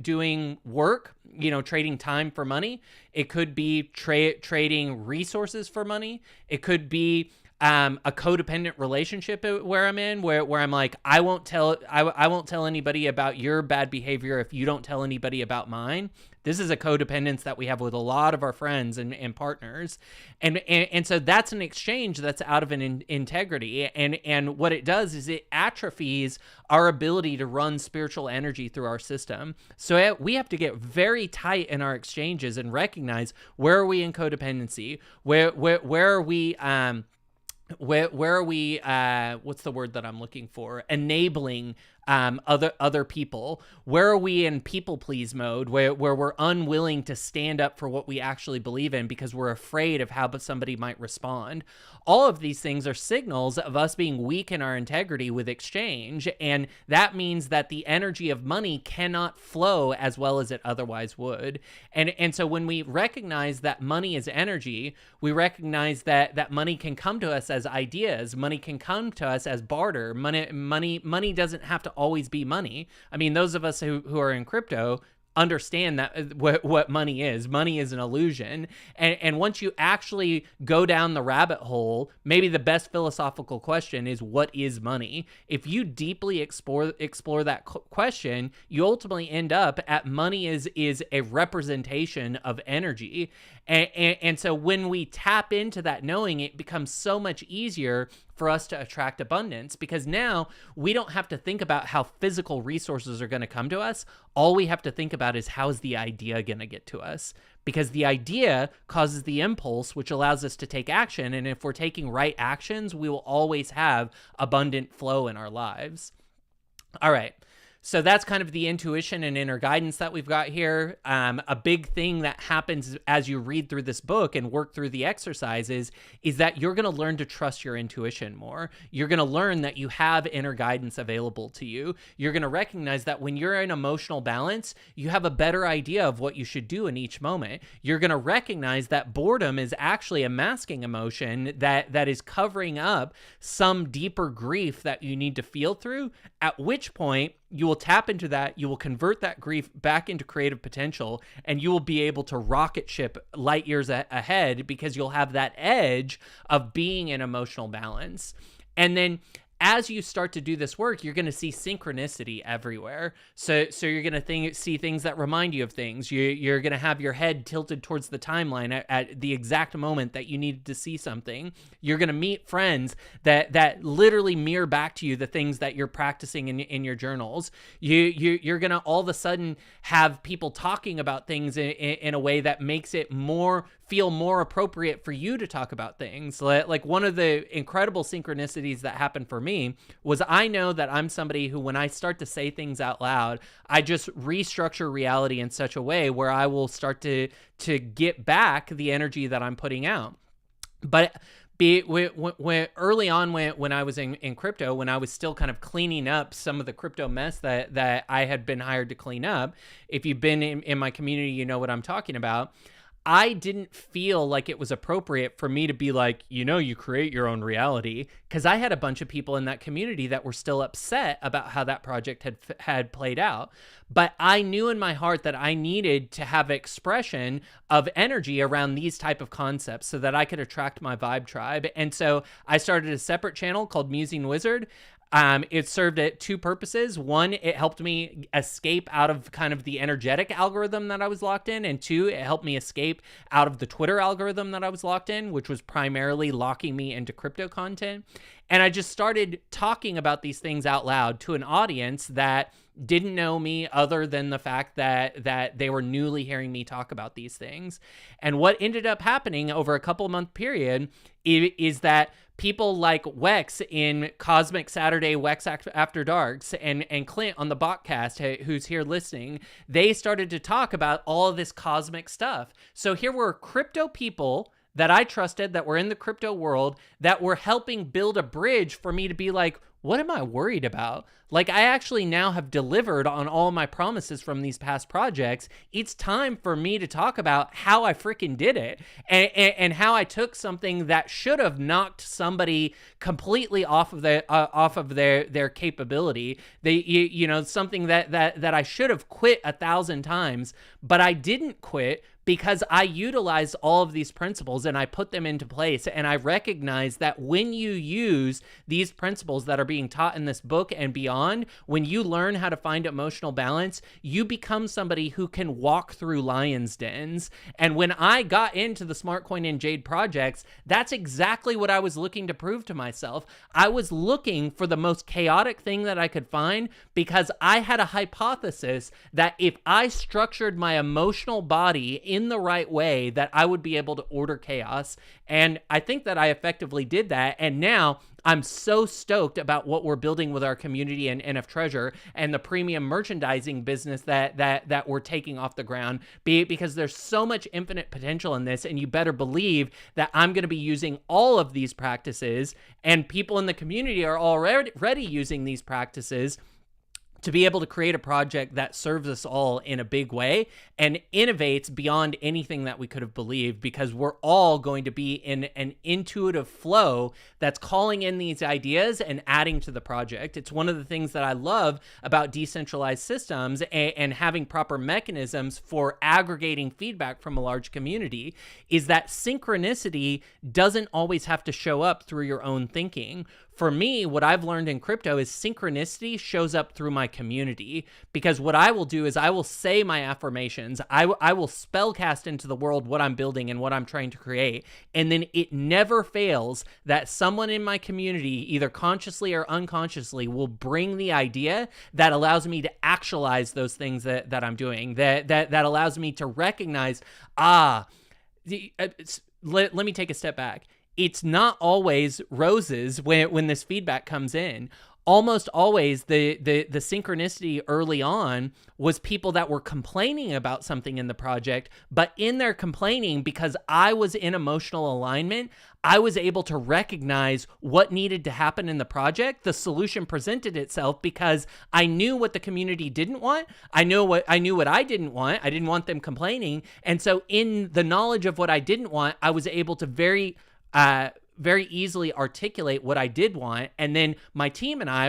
doing work, trading time for money. It could be trading resources for money. It could be a codependent relationship where I'm in, where I'm like, I won't tell anybody about your bad behavior if you don't tell anybody about mine. This is a codependence that we have with a lot of our friends and partners. And so that's an exchange that's out of an integrity. And what it does is it atrophies our ability to run spiritual energy through our system. So we have to get very tight in our exchanges and recognize, where are we in codependency? Where are we, where are we, what's the word that I'm looking for? Enabling other people? Where are we in people please mode, where we're unwilling to stand up for what we actually believe in because we're afraid of how somebody might respond? All of these things are signals of us being weak in our integrity with exchange, and that means that the energy of money cannot flow as well as it otherwise would. And so when we recognize that money is energy, we recognize that money can come to us as ideas, money can come to us as barter. Money doesn't have to always be money. I mean, those of us who are in crypto understand that what money is. Money is an illusion. And once you actually go down the rabbit hole, maybe the best philosophical question is, what is money? If you deeply explore that question, you ultimately end up at money is a representation of energy. And so when we tap into that knowing, it becomes so much easier for us to attract abundance, because now we don't have to think about how physical resources are going to come to us. All we have to think about is, how is the idea going to get to us? Because the idea causes the impulse, which allows us to take action. And if we're taking right actions, we will always have abundant flow in our lives. All right. So that's kind of the intuition and inner guidance that we've got here. A big thing that happens as you read through this book and work through the exercises is that you're going to learn to trust your intuition more. You're going to learn that you have inner guidance available to you. You're going to recognize that when you're in emotional balance, you have a better idea of what you should do in each moment. You're going to recognize that boredom is actually a masking emotion that is covering up some deeper grief that you need to feel through, at which point you will tap into that, you will convert that grief back into creative potential, and you will be able to rocket ship light years ahead, because you'll have that edge of being in emotional balance. And then as you start to do this work, you're going to see synchronicity everywhere. So you're going to see things that remind you of things. You're going to have your head tilted towards the timeline at the exact moment that you needed to see something. You're going to meet friends that literally mirror back to you the things that you're practicing in your journals. You're going to all of a sudden have people talking about things in a way that makes it feel more appropriate for you to talk about things. Like one of the incredible synchronicities that happened for me was, I know that I'm somebody who, when I start to say things out loud, I just restructure reality in such a way where I will start to get back the energy that I'm putting out. But when early on, when I was in crypto, when I was still kind of cleaning up some of the crypto mess that I had been hired to clean up, if you've been in my community, you know what I'm talking about. I didn't feel like it was appropriate for me to be like, you create your own reality, because I had a bunch of people in that community that were still upset about how that project had played out. But I knew in my heart that I needed to have expression of energy around these type of concepts so that I could attract my vibe tribe. And so I started a separate channel called Musing Wizard. It served at two purposes. One, it helped me escape out of kind of the energetic algorithm that I was locked in. And two, it helped me escape out of the Twitter algorithm that I was locked in, which was primarily locking me into crypto content. And I just started talking about these things out loud to an audience that didn't know me, other than the fact that they were newly hearing me talk about these things. And what ended up happening over a couple month period is that people like Wex in Cosmic Saturday, Wex After Darks, and Clint on the Botcast, who's here listening, they started to talk about all of this cosmic stuff. So here were crypto people that I trusted, that were in the crypto world, that were helping build a bridge for me to be like, what am I worried about? Like, I actually now have delivered on all my promises from these past projects. It's time for me to talk about how I freaking did it, and how I took something that should have knocked somebody completely off of their capability. Something that I should have quit 1,000 times, but I didn't quit, because I utilized all of these principles and I put them into place. And I recognize that when you use these principles that are being taught in this book and beyond, when you learn how to find emotional balance, you become somebody who can walk through lion's dens. And when I got into the Smart Coin and Jade projects, that's exactly what I was looking to prove to myself. I was looking for the most chaotic thing that I could find, because I had a hypothesis that if I structured my emotional body in the right way, that I would be able to order chaos. And I think that I effectively did that. And now I'm so stoked about what we're building with our community and NF Treasure and the premium merchandising business that we're taking off the ground, because there's so much infinite potential in this, and you better believe that I'm going to be using all of these practices, and people in the community are already using these practices to be able to create a project that serves us all in a big way and innovates beyond anything that we could have believed, because we're all going to be in an intuitive flow that's calling in these ideas and adding to the project. It's one of the things that I love about decentralized systems and having proper mechanisms for aggregating feedback from a large community, is that synchronicity doesn't always have to show up through your own thinking. For me, what I've learned in crypto is synchronicity shows up through my community, because what I will do is I will say my affirmations. I will spellcast into the world what I'm building and what I'm trying to create. And then it never fails that someone in my community, either consciously or unconsciously, will bring the idea that allows me to actualize those things that I'm doing, that allows me to recognize, let me take a step back. It's not always roses when this feedback comes in. Almost always the synchronicity early on was people that were complaining about something in the project, but in their complaining, because I was in emotional alignment, I was able to recognize what needed to happen in the project. The solution presented itself because I knew what the community didn't want. I knew what I didn't want. I didn't want them complaining. And so in the knowledge of what I didn't want, I was able to very easily articulate what I did want. And then my team and I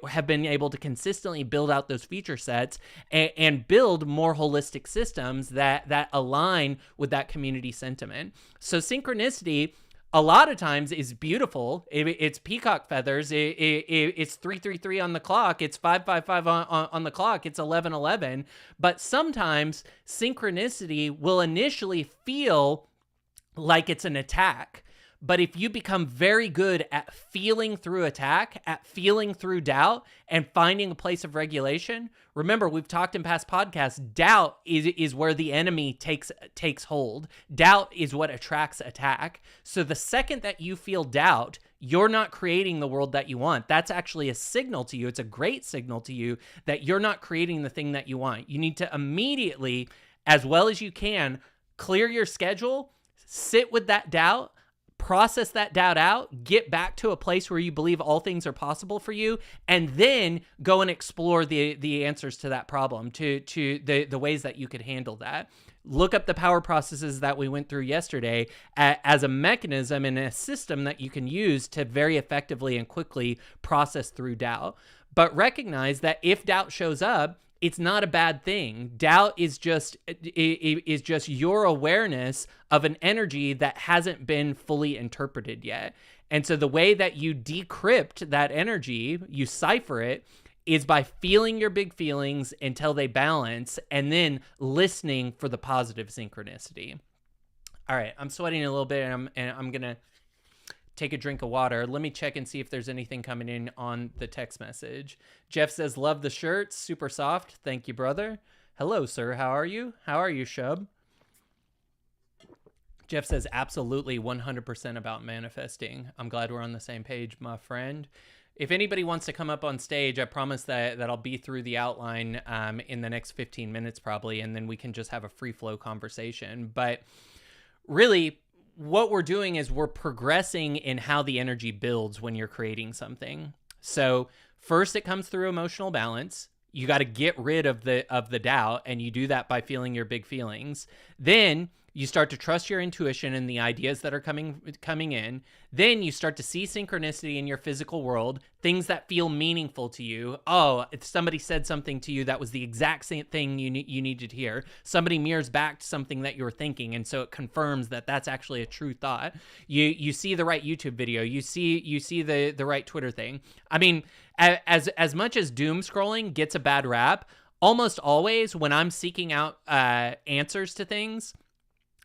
have been able to consistently build out those feature sets and build more holistic systems that align with that community sentiment. So synchronicity, a lot of times, is beautiful. It's peacock feathers. It's 333 on the clock. It's 555 on the clock. It's 1111. But sometimes synchronicity will initially feel like it's an attack. But if you become very good at feeling through attack, at feeling through doubt, and finding a place of regulation, remember, we've talked in past podcasts, doubt is where the enemy takes hold. Doubt is what attracts attack. So the second that you feel doubt, you're not creating the world that you want. That's actually a signal to you. It's a great signal to you that you're not creating the thing that you want. You need to immediately, as well as you can, clear your schedule, sit with that doubt, process that doubt out, get back to a place where you believe all things are possible for you, and then go and explore the answers to that problem, to the ways that you could handle that. Look up the power processes that we went through yesterday as a mechanism and a system that you can use to very effectively and quickly process through doubt. But recognize that if doubt shows up, it's not a bad thing. Doubt is just your awareness of an energy that hasn't been fully interpreted yet. And so the way that you decrypt that energy, you cipher it, is by feeling your big feelings until they balance, and then listening for the positive synchronicity. All right, I'm sweating a little bit, and I'm going to take a drink of water. Let me check and see if there's anything coming in on the text message. Jeff says, love the shirt. Super soft. Thank you, brother. Hello, sir. How are you? How are you, Shub? Jeff says, absolutely 100% about manifesting. I'm glad we're on the same page, my friend. If anybody wants to come up on stage, I promise that I'll be through the outline in the next 15 minutes probably, and then we can just have a free flow conversation. But really, what we're doing is we're progressing in how the energy builds when you're creating something. So first, it comes through emotional balance. You got to get rid of the doubt, and you do that by feeling your big feelings. Then you start to trust your intuition and the ideas that are coming in. Then you start to see synchronicity in your physical world, things that feel meaningful to you. Oh, if somebody said something to you that was the exact same thing you needed to hear. Somebody mirrors back to something that you were thinking, and so it confirms that that's actually a true thought. You see the right YouTube video. You see the right Twitter thing. I mean, as much as doom scrolling gets a bad rap, almost always when I'm seeking out answers to things,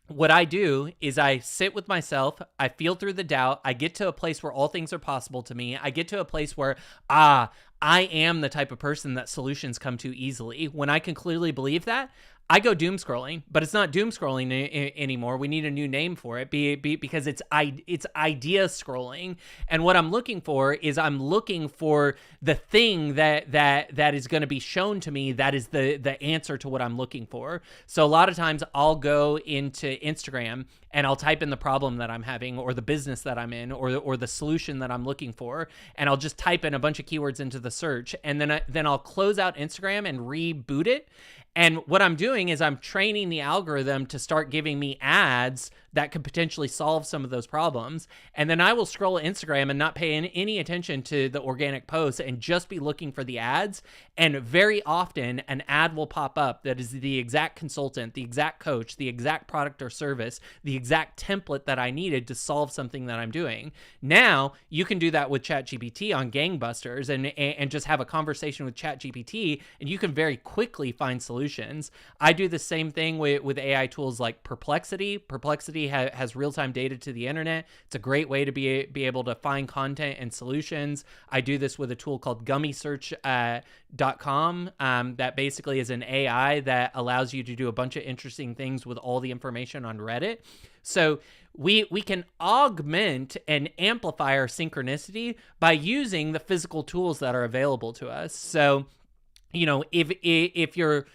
what I do is I sit with myself, I feel through the doubt, I get to a place where all things are possible to me, I get to a place where, I am the type of person that solutions come to easily. When I can clearly believe that, I go doom scrolling, but it's not doom scrolling anymore. We need a new name for it because it's idea scrolling. And what I'm looking for is I'm looking for the thing that is going to be shown to me that is the answer to what I'm looking for. So a lot of times I'll go into Instagram and I'll type in the problem that I'm having or the business that I'm in or the solution that I'm looking for, and I'll just type in a bunch of keywords into the search, and then I'll close out Instagram and reboot it. And what I'm doing is I'm training the algorithm to start giving me ads that could potentially solve some of those problems. And then I will scroll Instagram and not pay any attention to the organic posts and just be looking for the ads. And very often an ad will pop up that is the exact consultant, the exact coach, the exact product or service, the exact template that I needed to solve something that I'm doing. Now you can do that with ChatGPT on gangbusters and just have a conversation with ChatGPT, and you can very quickly find solutions. I do the same thing with AI tools like Perplexity. Perplexity has real-time data to the internet. It's a great way to be able to find content and solutions. I do this with a tool called gummysearch.com that basically is an AI that allows you to do a bunch of interesting things with all the information on Reddit. So we can augment and amplify our synchronicity by using the physical tools that are available to us. So, you know, if you're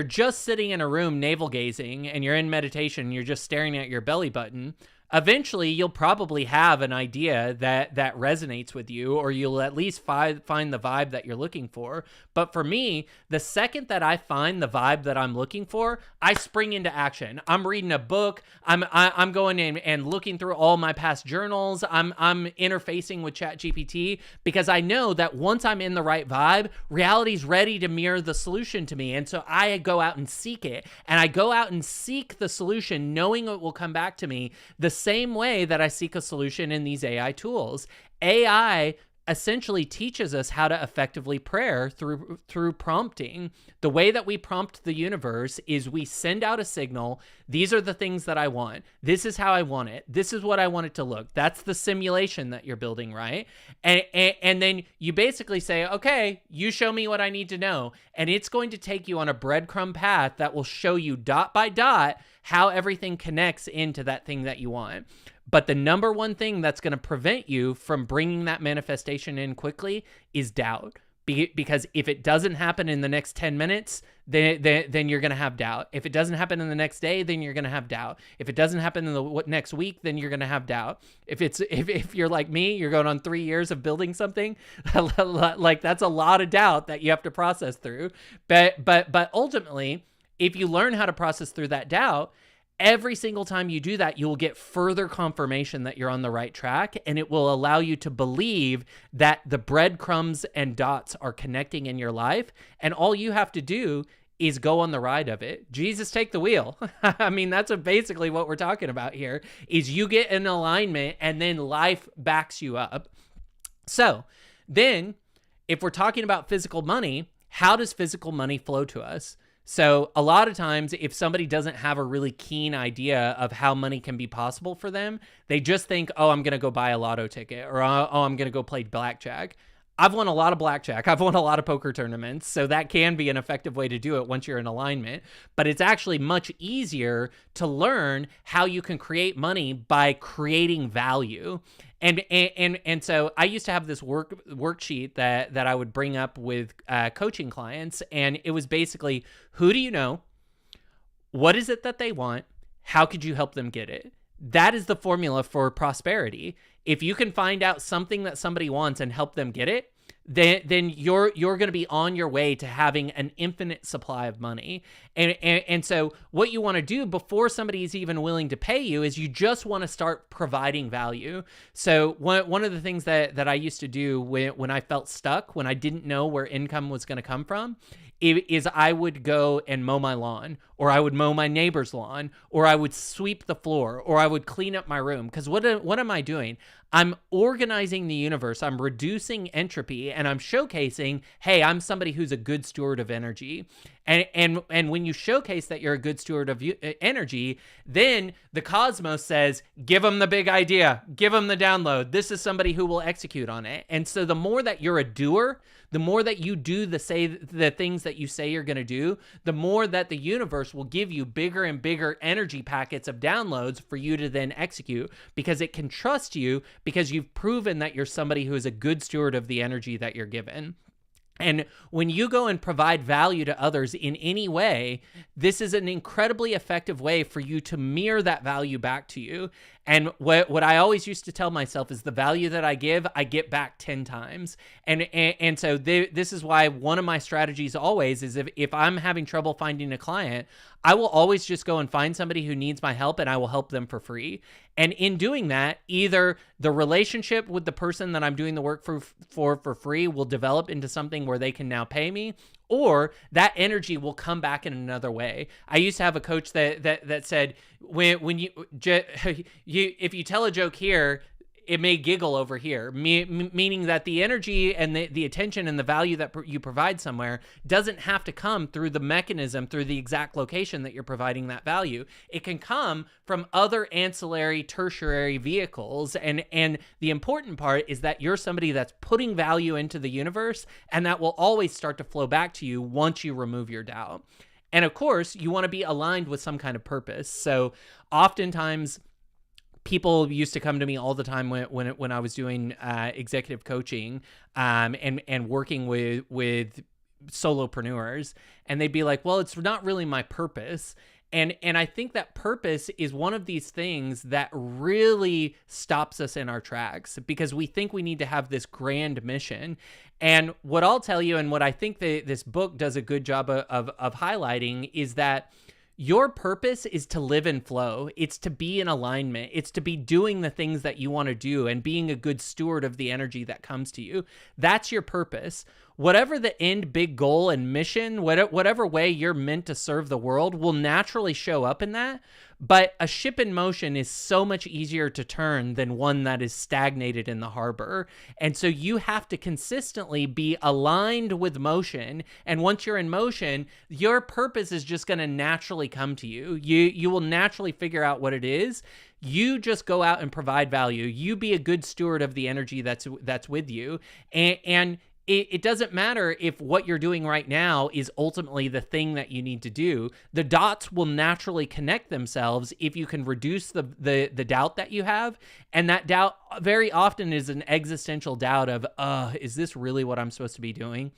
just sitting in a room navel gazing and you're in meditation, you're just staring at your belly button, eventually you'll probably have an idea that resonates with you, or you'll at least find the vibe that you're looking for. But for me, the second that I find the vibe that I'm looking for, I spring into action. I'm reading a book. I'm going in and looking through all my past journals. I'm interfacing with ChatGPT because I know that once I'm in the right vibe, reality's ready to mirror the solution to me. And so I go out and seek it, and I go out and seek the solution knowing it will come back to me the same way that I seek a solution in these AI tools. AI essentially teaches us how to effectively pray through prompting. The way that we prompt the universe is we send out a signal. These are the things that I want. This is how I want it. This is what I want it to look. That's the simulation that you're building, right? And then you basically say, okay, you show me what I need to know. And it's going to take you on a breadcrumb path that will show you dot by dot how everything connects into that thing that you want. But the number one thing that's going to prevent you from bringing that manifestation in quickly is doubt. Because if it doesn't happen in the next 10 minutes, then you're going to have doubt. If it doesn't happen in the next day, then you're going to have doubt. If it doesn't happen in the next week, then you're going to have doubt. If you're like me, you're going on 3 years of building something, like that's a lot of doubt that you have to process through. But ultimately, if you learn how to process through that doubt, every single time you do that, you'll get further confirmation that you're on the right track, and it will allow you to believe that the breadcrumbs and dots are connecting in your life, and all you have to do is go on the ride of it. Jesus, take the wheel. I mean, that's basically what we're talking about here, is you get in alignment, and then life backs you up. So then, if we're talking about physical money, how does physical money flow to us? So a lot of times, if somebody doesn't have a really keen idea of how money can be possible for them, they just think, oh, I'm going to go buy a lotto ticket, or oh, I'm going to go play blackjack. I've won a lot of blackjack. I've won a lot of poker tournaments. So that can be an effective way to do it once you're in alignment. But it's actually much easier to learn how you can create money by creating value. And so I used to have this worksheet that I would bring up with coaching clients. And it was basically, who do you know? What is it that they want? How could you help them get it? That is the formula for prosperity. If you can find out something that somebody wants and help them get it, then you're going to be on your way to having an infinite supply of money. And so what you want to do before somebody is even willing to pay you is you just want to start providing value. So one of the things that I used to do when I felt stuck, when I didn't know where income was going to come from, is I would go and mow my lawn, or I would mow my neighbor's lawn, or I would sweep the floor, or I would clean up my room. Because what am I doing? I'm organizing the universe. I'm reducing entropy, and I'm showcasing, hey, I'm somebody who's a good steward of energy. And when you showcase that you're a good steward of energy, then the cosmos says, give them the big idea, give them the download. This is somebody who will execute on it. And so the more that you're a doer, the more that you do the things that you say you're going to do, the more that the universe universe will give you bigger and bigger energy packets of downloads for you to then execute, because it can trust you because you've proven that you're somebody who is a good steward of the energy that you're given. And when you go and provide value to others in any way, this is an incredibly effective way for you to mirror that value back to you. And what I always used to tell myself is the value that I give, I get back 10 times. And so this is why one of my strategies always is if I'm having trouble finding a client, I will always just go and find somebody who needs my help, and I will help them for free. And in doing that, either the relationship with the person that I'm doing the work for free will develop into something where they can now pay me, or that energy will come back in another way. I used to have a coach that said, when you if you tell a joke here, it may giggle over here, meaning that the energy and the attention and the value that you provide somewhere doesn't have to come through the mechanism, through the exact location that you're providing that value. It can come from other ancillary, tertiary vehicles. And the important part is that you're somebody that's putting value into the universe, and that will always start to flow back to you once you remove your doubt. And of course, you want to be aligned with some kind of purpose. So oftentimes, people used to come to me all the time when I was doing executive coaching and working with solopreneurs, and they'd be like, well, it's not really my purpose. And I think that purpose is one of these things that really stops us in our tracks, because we think we need to have this grand mission. And what I'll tell you, and what I think this book does a good job of highlighting, is that your purpose is to live in flow. It's to be in alignment. It's to be doing the things that you want to do and being a good steward of the energy that comes to you. That's your purpose. Whatever the end big goal and mission, whatever way you're meant to serve the world will naturally show up in that. But a ship in motion is so much easier to turn than one that is stagnated in the harbor. And so you have to consistently be aligned with motion. And once you're in motion, your purpose is just going to naturally come to you. You will naturally figure out what it is. You just go out and provide value. You be a good steward of the energy that's with you. And it doesn't matter if what you're doing right now is ultimately the thing that you need to do. The dots will naturally connect themselves if you can reduce the doubt that you have. And that doubt very often is an existential doubt of, is this really what I'm supposed to be doing?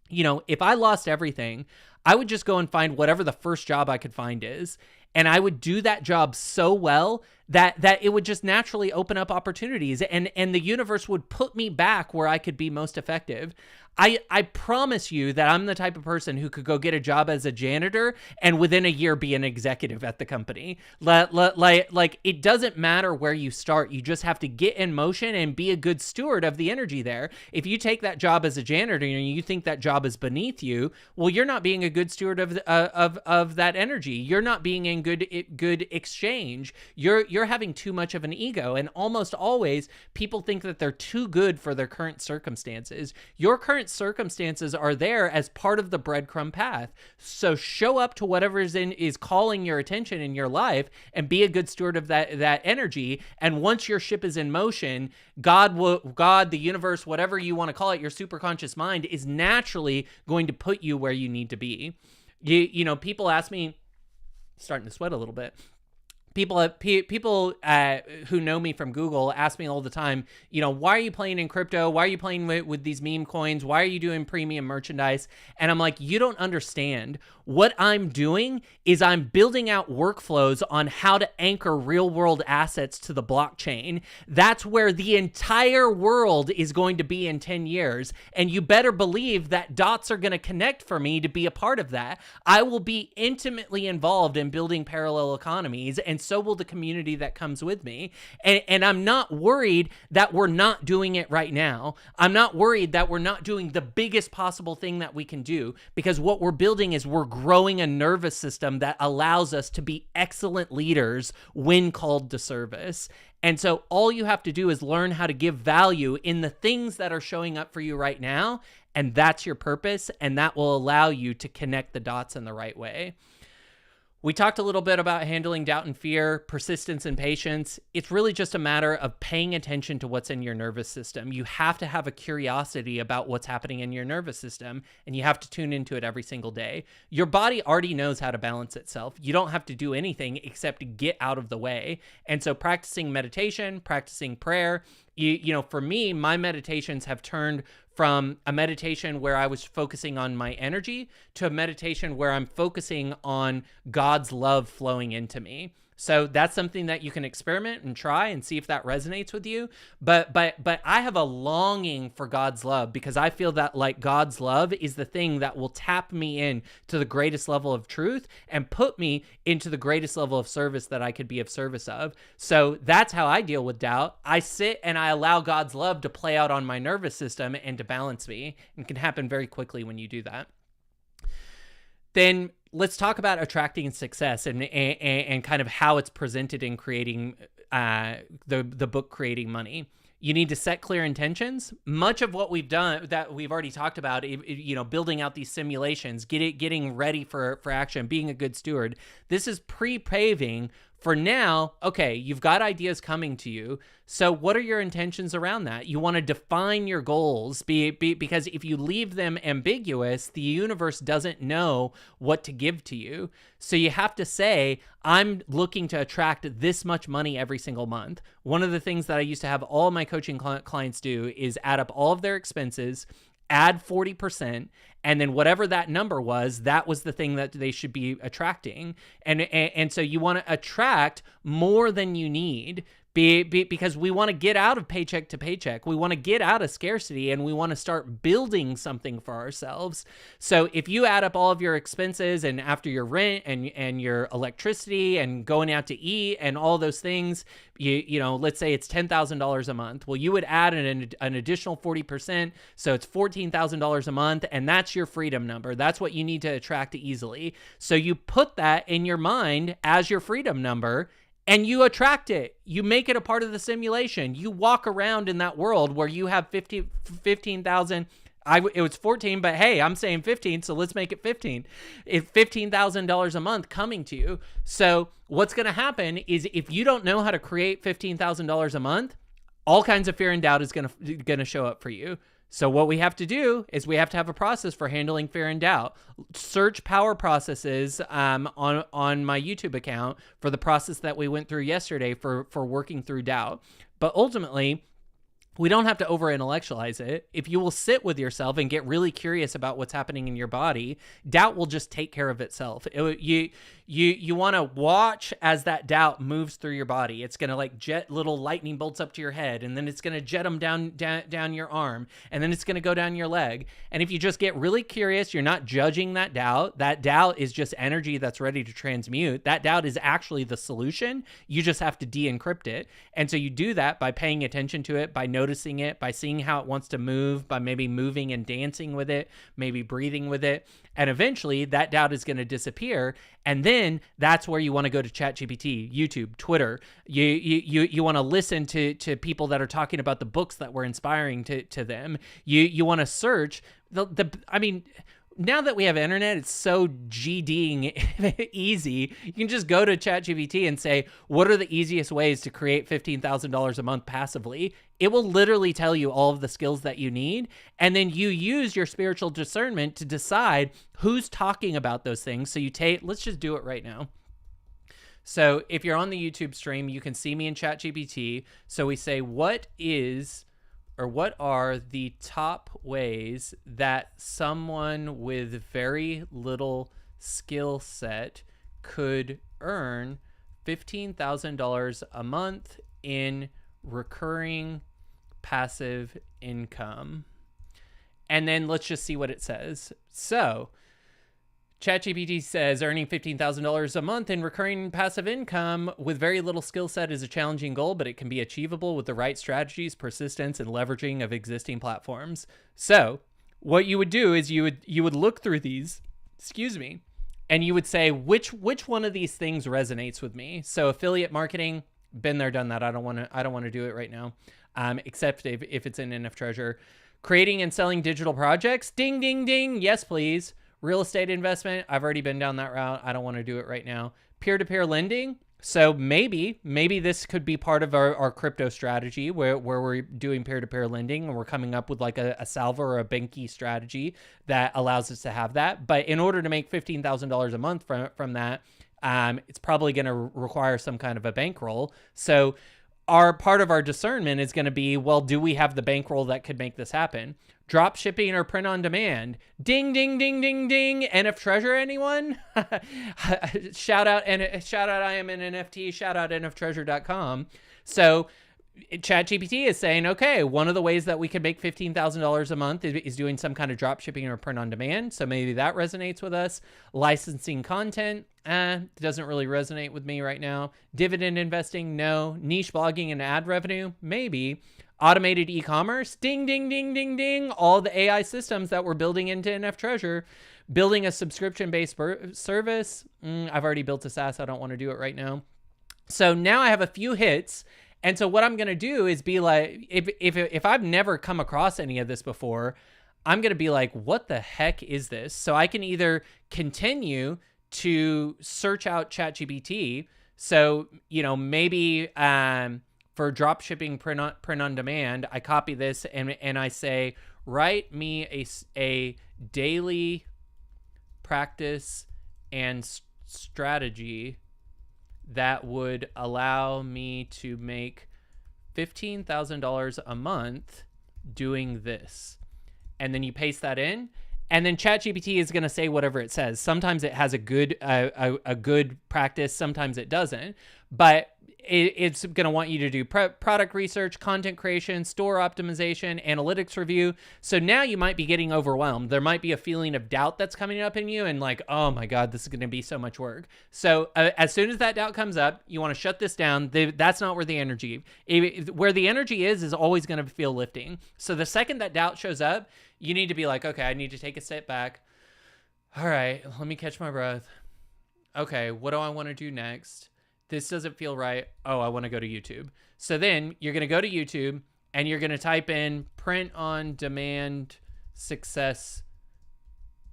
You know, if I lost everything, I would just go and find whatever the first job I could find is. And I would do that job so well that it would just naturally open up opportunities, and the universe would put me back where I could be most effective. I promise you that I'm the type of person who could go get a job as a janitor and within a year be an executive at the company. Like it doesn't matter where you start. You just have to get in motion and be a good steward of the energy there. If you take that job as a janitor and you think that job is beneath you, well, you're not being a good steward of that energy. You're not being in good exchange. You're having too much of an ego, and almost always people think that they're too good for their current circumstances. Your current circumstances are there as part of the breadcrumb path. So show up to whatever is calling your attention in your life and be a good steward of that energy. And once your ship is in motion, God, the universe, whatever you want to call it, your superconscious mind is naturally going to put you where you need to be. You know, people ask me, starting to sweat a little bit. People who know me from Google ask me all the time, you know, why are you playing in crypto? Why are you playing with these meme coins? Why are you doing premium merchandise? And I'm like, you don't understand. What I'm doing is I'm building out workflows on how to anchor real world assets to the blockchain. That's where the entire world is going to be in 10 years. And you better believe that dots are going to connect for me to be a part of that. I will be intimately involved in building parallel economies, and so will the community that comes with me. And I'm not worried that we're not doing it right now. I'm not worried that we're not doing the biggest possible thing that we can do, because what we're building is we're growing a nervous system that allows us to be excellent leaders when called to service. And so all you have to do is learn how to give value in the things that are showing up for you right now. And that's your purpose. And that will allow you to connect the dots in the right way. We talked a little bit about handling doubt and fear, persistence and patience. It's really just a matter of paying attention to what's in your nervous system. You have to have a curiosity about what's happening in your nervous system, and you have to tune into it every single day. Your body already knows how to balance itself. You don't have to do anything except get out of the way. And so practicing meditation, practicing prayer, you know, for me, my meditations have turned from a meditation where I was focusing on my energy to a meditation where I'm focusing on God's love flowing into me. So that's something that you can experiment and try and see if that resonates with you. But I have a longing for God's love because I feel that like God's love is the thing that will tap me in to the greatest level of truth and put me into the greatest level of service that I could be of service of. So that's how I deal with doubt. I sit and I allow God's love to play out on my nervous system and to balance me. And it can happen very quickly when you do that. Then let's talk about attracting success and kind of how it's presented in creating the book Creating Money. You need to set clear intentions. Much of what we've done that we've already talked about, you know, building out these simulations, getting ready for action, being a good steward. This is pre-paving for now. Okay, you've got ideas coming to you. So what are your intentions around that? You want to define your goals because if you leave them ambiguous, the universe doesn't know what to give to you. So you have to say, I'm looking to attract this much money every single month. One of the things that I used to have all my coaching clients do is add up all of their expenses, add 40%, and then whatever that number was, that was the thing that they should be attracting. And so you want to attract more than you need because we want to get out of paycheck to paycheck. We want to get out of scarcity and we want to start building something for ourselves. So if you add up all of your expenses and after your rent and your electricity and going out to eat and all those things, you know, let's say it's $10,000 a month. Well, you would add an additional 40%. So it's $14,000 a month. And that's your freedom number. That's what you need to attract easily. So you put that in your mind as your freedom number and you attract it. You make it a part of the simulation. You walk around in that world where you have 15,000. It was 14, but hey, I'm saying 15, so let's make it 15. It's $15,000 a month coming to you. So what's going to happen is if you don't know how to create $15,000 a month, all kinds of fear and doubt is going to show up for you. So what we have to do is we have to have a process for handling fear and doubt. Search power processes on my YouTube account for the process that we went through yesterday for working through doubt. But ultimately, we don't have to over-intellectualize it. If you will sit with yourself and get really curious about what's happening in your body, doubt will just take care of itself. You want to watch as that doubt moves through your body. It's going to like jet little lightning bolts up to your head, and then it's going to jet them down your arm, and then it's going to go down your leg. And if you just get really curious, you're not judging that doubt. That doubt is just energy that's ready to transmute. That doubt is actually the solution. You just have to de-encrypt it. And so you do that by paying attention to it, by noticing it, by seeing how it wants to move, by maybe moving and dancing with it, maybe breathing with it. And eventually that doubt is going to disappear. And then that's where you want to go to ChatGPT, YouTube, Twitter. You want to listen to people that are talking about the books that were inspiring to them. You want to search I mean, now that we have internet, it's so GDing easy. You can just go to ChatGPT and say, what are the easiest ways to create $15,000 a month passively? It will literally tell you all of the skills that you need. And then you use your spiritual discernment to decide who's talking about those things. So let's just do it right now. So if you're on the YouTube stream, you can see me in ChatGPT. So we say, what are the top ways that someone with very little skill set could earn $15,000 a month in recurring passive income? And then let's just see what it says. So ChatGPT says earning $15,000 a month in recurring passive income with very little skill set is a challenging goal, but it can be achievable with the right strategies, persistence, and leveraging of existing platforms. So what you would do is you would look through these, and you would say, which one of these things resonates with me? So affiliate marketing, been there, done that. I don't want to do it right now, except if it's in NF Treasure. Creating and selling digital projects, ding, ding, ding. Yes, please. Real estate investment, I've already been down that route. I don't want to do it right now. Peer-to-peer lending. So maybe this could be part of our crypto strategy where we're doing peer-to-peer lending and we're coming up with like a Salva or a Benki strategy that allows us to have that. But in order to make $15,000 a month from that, it's probably going to require some kind of a bankroll. So part of our discernment is going to be, well, do we have the bankroll that could make this happen? Drop shipping or print on demand. Ding, ding, ding, ding, ding. NF Treasure, anyone? shout out, I am an NFT. Shout out nftreasure.com. So ChatGPT is saying, okay, one of the ways that we could make $15,000 a month is doing some kind of drop shipping or print on demand. So maybe that resonates with us. Licensing content, doesn't really resonate with me right now. Dividend investing, no. Niche blogging and ad revenue, maybe. Automated e-commerce, ding, ding, ding, ding, ding. All the AI systems that we're building into NF Treasure. Building a subscription-based service. I've already built a SaaS. I don't want to do it right now. So now I have a few hits. And so what I'm going to do is be like, if I've never come across any of this before, I'm going to be like, what the heck is this? So I can either continue to search out ChatGPT. So, maybe for drop shipping print on demand, I copy this and I say, write me a daily practice and strategy that would allow me to make $15,000 a month doing this. And then you paste that in, and then ChatGPT is going to say whatever it says. Sometimes it has a good practice, sometimes it doesn't. But it's going to want you to do product research, content creation, store optimization, analytics review. So now you might be getting overwhelmed. There might be a feeling of doubt that's coming up in you and like, oh my God, this is going to be so much work. So as soon as that doubt comes up, you want to shut this down. That's not where the energy, where the energy is always going to feel lifting. So the second that doubt shows up, you need to be like, okay, I need to take a step back. All right, let me catch my breath. Okay, what do I want to do next? This doesn't feel right. Oh, I want to go to YouTube. So then you're going to go to YouTube and you're going to type in print on demand success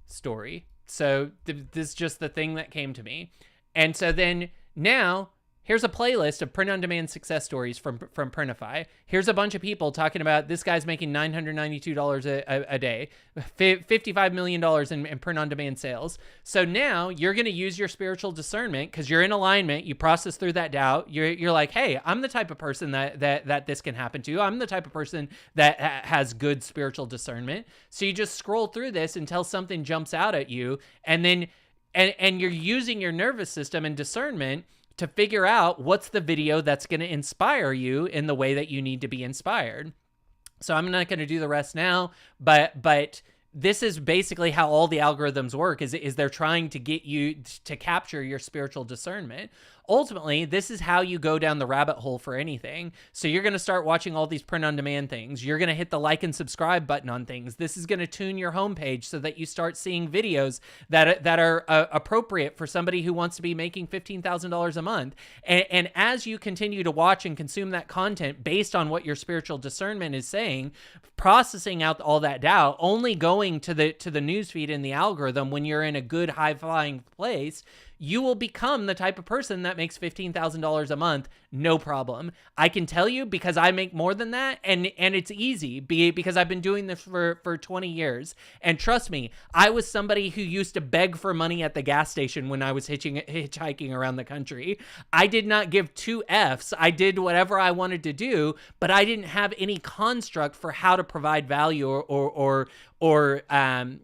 story. So this is just the thing that came to me. And so then now here's a playlist of print on demand success stories from Printify. Here's a bunch of people talking about this guy's making $992 a day, $55 million in print on demand sales. So now you're going to use your spiritual discernment because you're in alignment. You process through that doubt. You're like, hey, I'm the type of person that this can happen to. I'm the type of person that has good spiritual discernment. So you just scroll through this until something jumps out at you. And then, and you're using your nervous system and discernment to figure out what's the video that's going to inspire you in the way that you need to be inspired. So I'm not going to do the rest now, but this is basically how all the algorithms work is they're trying to get you to capture your spiritual discernment. Ultimately, this is how you go down the rabbit hole for anything. So you're going to start watching all these print on demand things. You're going to hit the like and subscribe button on things. This is going to tune your homepage so that you start seeing videos that are appropriate for somebody who wants to be making $15,000 a month. And as you continue to watch and consume that content based on what your spiritual discernment is saying, processing out all that doubt, only going to the newsfeed in the algorithm when you're in a good high-flying place, you will become the type of person that makes $15,000 a month, no problem. I can tell you because I make more than that, and it's easy because I've been doing this for 20 years. And trust me, I was somebody who used to beg for money at the gas station when I was hitchhiking around the country. I did not give two Fs. I did whatever I wanted to do, but I didn't have any construct for how to provide value or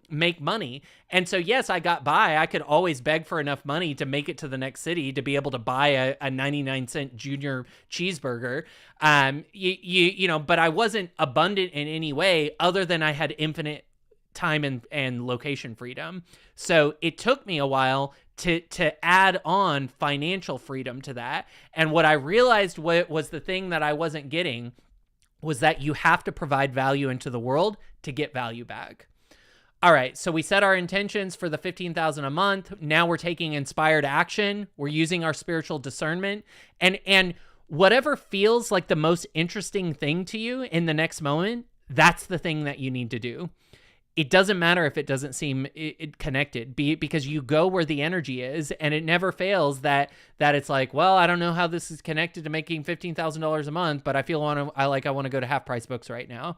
make money. And so, yes, I got by. I could always beg for enough money to make it to the next city to be able to buy a 99-cent junior cheeseburger. But I wasn't abundant in any way other than I had infinite time and location freedom. So it took me a while to add on financial freedom to that. And what I realized was the thing that I wasn't getting was that you have to provide value into the world to get value back. All right, so we set our intentions for the $15,000 a month. Now we're taking inspired action. We're using our spiritual discernment. And whatever feels like the most interesting thing to you in the next moment, that's the thing that you need to do. it doesn't matter if it doesn't seem connected, because you go where the energy is, and it never fails that it's like, well, I don't know how this is connected to making $15,000 a month, but I want to go to Half Price Books right now.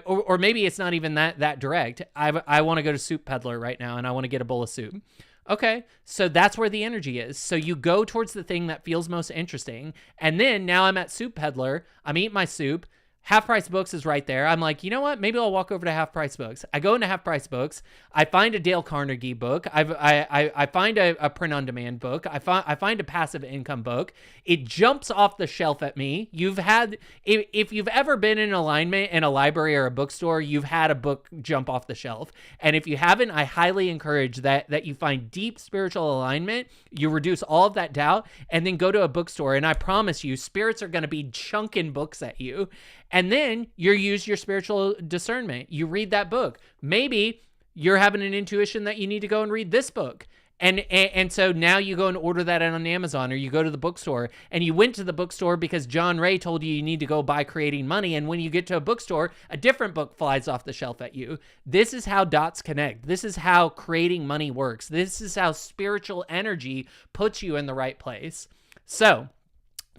Or maybe it's not even that direct. I want to go to Soup Peddler right now, and I want to get a bowl of soup. Okay, so that's where the energy is. So you go towards the thing that feels most interesting, and then now I'm at Soup Peddler. I'm eating my soup. Half Price Books is right there. I'm like, you know what? Maybe I'll walk over to Half Price Books. I go into Half Price Books. I find a Dale Carnegie book. I find a print-on-demand book. I find a passive income book. It jumps off the shelf at me. If you've ever been in alignment in a library or a bookstore, you've had a book jump off the shelf. And if you haven't, I highly encourage that you find deep spiritual alignment. You reduce all of that doubt, and then go to a bookstore. And I promise you, spirits are going to be chunking books at you. And then you use your spiritual discernment. You read that book. Maybe you're having an intuition that you need to go and read this book. And so now you go and order that on Amazon, or you go to the bookstore, and you went to the bookstore because John Ray told you need to go buy Creating Money. And when you get to a bookstore, a different book flies off the shelf at you. This is how dots connect. This is how creating money works. This is how spiritual energy puts you in the right place. So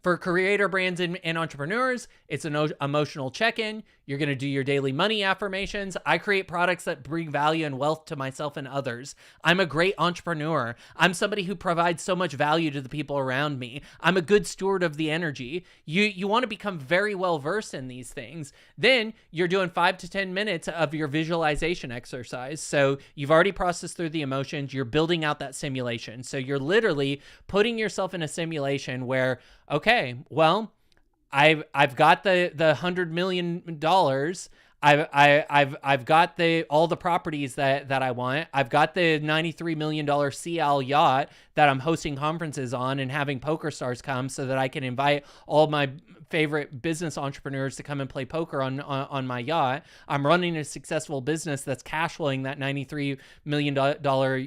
for creator brands and entrepreneurs, it's an emotional check-in. You're going to do your daily money affirmations. I create products that bring value and wealth to myself and others. I'm a great entrepreneur. I'm somebody who provides so much value to the people around me. I'm a good steward of the energy. You want to become very well versed in these things. Then you're doing 5 to 10 minutes of your visualization exercise. So you've already processed through the emotions. You're building out that simulation. So you're literally putting yourself in a simulation where, okay, well, I've got the $100 million. I've got all the properties that I want. I've got the $93 million CL yacht that I'm hosting conferences on and having poker stars come so that I can invite all my favorite business entrepreneurs to come and play poker on my yacht. I'm running a successful business that's cash flowing that $93 million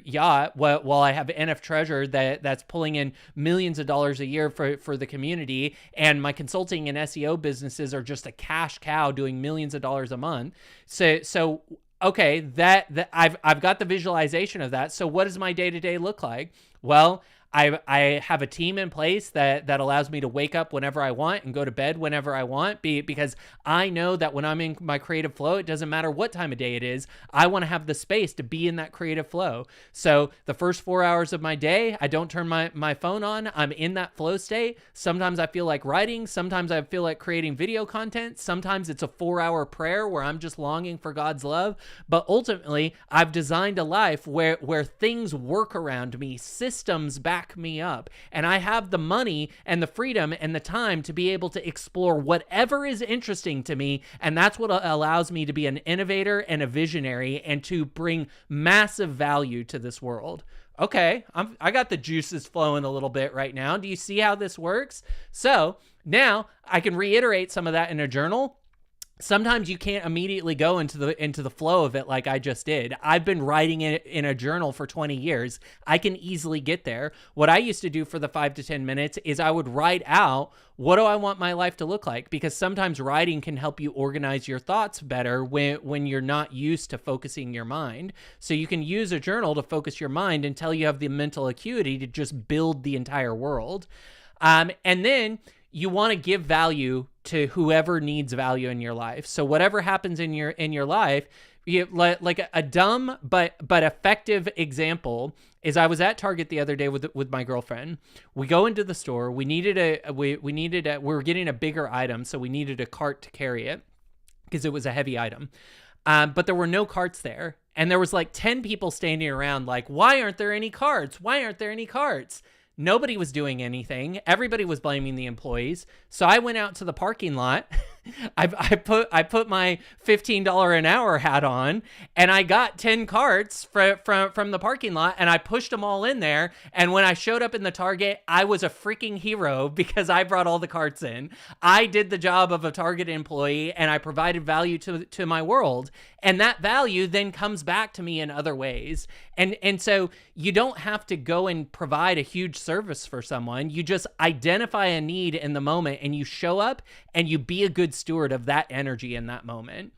yacht while I have NF Treasure that's pulling in millions of dollars a year for the community. And my consulting and SEO businesses are just a cash cow doing millions of dollars a month. So okay, that I've got the visualization of that. So what does my day-to-day look like? Well, I have a team in place that allows me to wake up whenever I want and go to bed whenever I want, because I know that when I'm in my creative flow, it doesn't matter what time of day it is. I want to have the space to be in that creative flow. So the first 4 hours of my day, I don't turn my phone on. I'm in that flow state. Sometimes I feel like writing. Sometimes I feel like creating video content. Sometimes it's a 4-hour prayer where I'm just longing for God's love. But ultimately, I've designed a life where things work around me, systems back me up, and I have the money and the freedom and the time to be able to explore whatever is interesting to me, and that's what allows me to be an innovator and a visionary and to bring massive value to this world. Okay, I got the juices flowing a little bit right now. Do you see how this works? So now I can reiterate some of that in a journal. Sometimes you can't immediately go into the flow of it like I just did. I've been writing it in a journal for 20 years. I can easily get there. What I used to do for the 5 to 10 minutes is I would write out, what do I want my life to look like? Because sometimes writing can help you organize your thoughts better when you're not used to focusing your mind. So you can use a journal to focus your mind until you have the mental acuity to just build the entire world. And then you want to give value to whoever needs value in your life. So whatever happens in your life, like a dumb but effective example is I was at Target the other day with my girlfriend. We go into the store. We were getting a bigger item, so we needed a cart to carry it because it was a heavy item. But there were no carts there. And there was like 10 people standing around like, why aren't there any carts? Why aren't there any carts? Nobody was doing anything. Everybody was blaming the employees. So I went out to the parking lot. I put my $15 an hour hat on, and I got 10 carts from the parking lot, and I pushed them all in there. And when I showed up in the Target, I was a freaking hero because I brought all the carts in. I did the job of a Target employee, and I provided value to my world. And that value then comes back to me in other ways. And so you don't have to go and provide a huge service for someone. You just identify a need in the moment, and you show up and you be a good steward of that energy in that moment.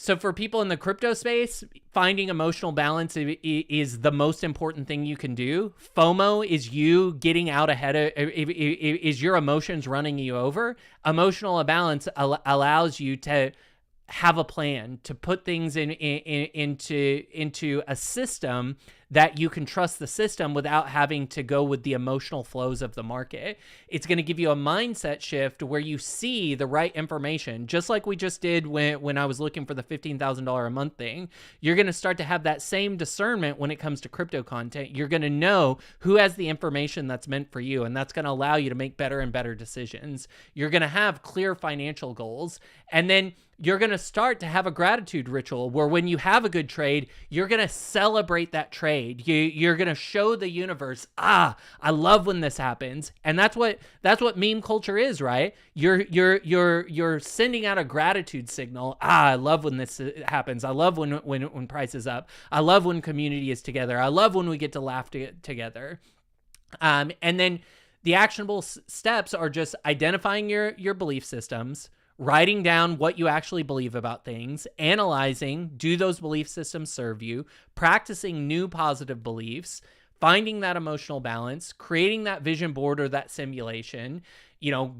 So for people in the crypto space, finding emotional balance is the most important thing you can do. FOMO is you getting out ahead of, is your emotions running you over. Emotional balance allows you to have a plan, to put things into a system that you can trust the system without having to go with the emotional flows of the market. It's going to give you a mindset shift where you see the right information, just like we just did when I was looking for the $15,000 a month thing. You're going to start to have that same discernment when it comes to crypto content. You're going to know who has the information that's meant for you, and that's going to allow you to make better and better decisions. You're going to have clear financial goals, and then you're going to start to have a gratitude ritual where when you have a good trade, you're going to celebrate that trade. You're going to show the universe, I love when this happens. And that's what meme culture is, right? You're sending out a gratitude signal. I love when this happens. I love when price is up. I love when community is together. I love when we get to laugh together. And then the actionable steps are just identifying your belief systems, writing down what you actually believe about things, analyzing, do those belief systems serve you, practicing new positive beliefs, finding that emotional balance, creating that vision board or that simulation,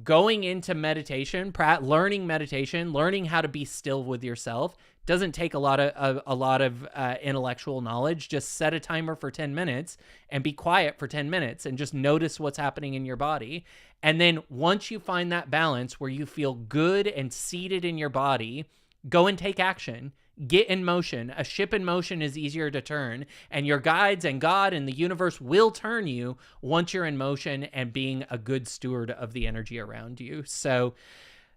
going into meditation, learning how to be still with yourself. Doesn't take a lot of intellectual knowledge. Just set a timer for 10 minutes and be quiet for 10 minutes and just notice what's happening in your body. And then once you find that balance where you feel good and seated in your body, go and take action. Get in motion. A ship in motion is easier to turn, and your guides and God and the universe will turn you once you're in motion and being a good steward of the energy around you. So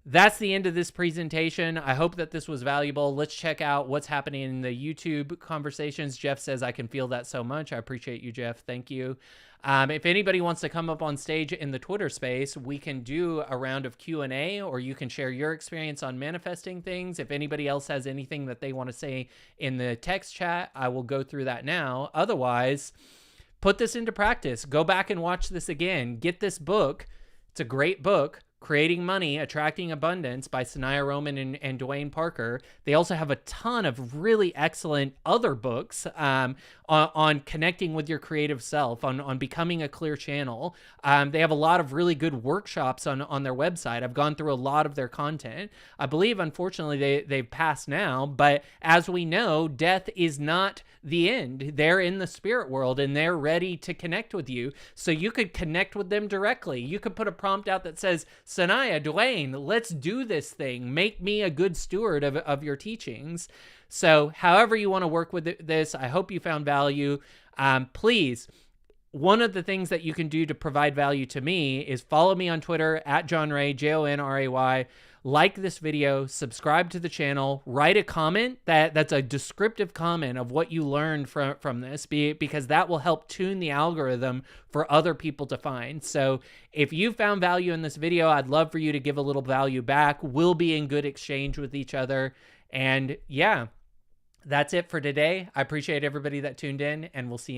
that's the end of this presentation. I hope that this was valuable. Let's check out what's happening in the YouTube conversations. Jeff says, I can feel that so much. I appreciate you, Jeff. Thank you. If anybody wants to come up on stage in the Twitter space, we can do a round of Q&A, or you can share your experience on manifesting things. If anybody else has anything that they want to say in the text chat, I will go through that now. Otherwise, put this into practice. Go back and watch this again. Get this book. It's a great book. Creating Money, Attracting Abundance by Sanaya Roman and Duane Parker. They also have a ton of really excellent other books on connecting with your creative self, on becoming a clear channel. They have a lot of really good workshops on their website. I've gone through a lot of their content. I believe, unfortunately, they've passed now, but as we know, death is not the end. They're in the spirit world and they're ready to connect with you. So you could connect with them directly. You could put a prompt out that says, Sanaya, Duane, let's do this thing. Make me a good steward of your teachings. So however you want to work with this, I hope you found value. Please, one of the things that you can do to provide value to me is follow me on Twitter at John Ray, JONRAY. Like this video, subscribe to the channel, write a comment that's a descriptive comment of what you learned from this, because that will help tune the algorithm for other people to find. So if you found value in this video, I'd love for you to give a little value back. We'll be in good exchange with each other. And yeah, that's it for today. I appreciate everybody that tuned in, and we'll see you.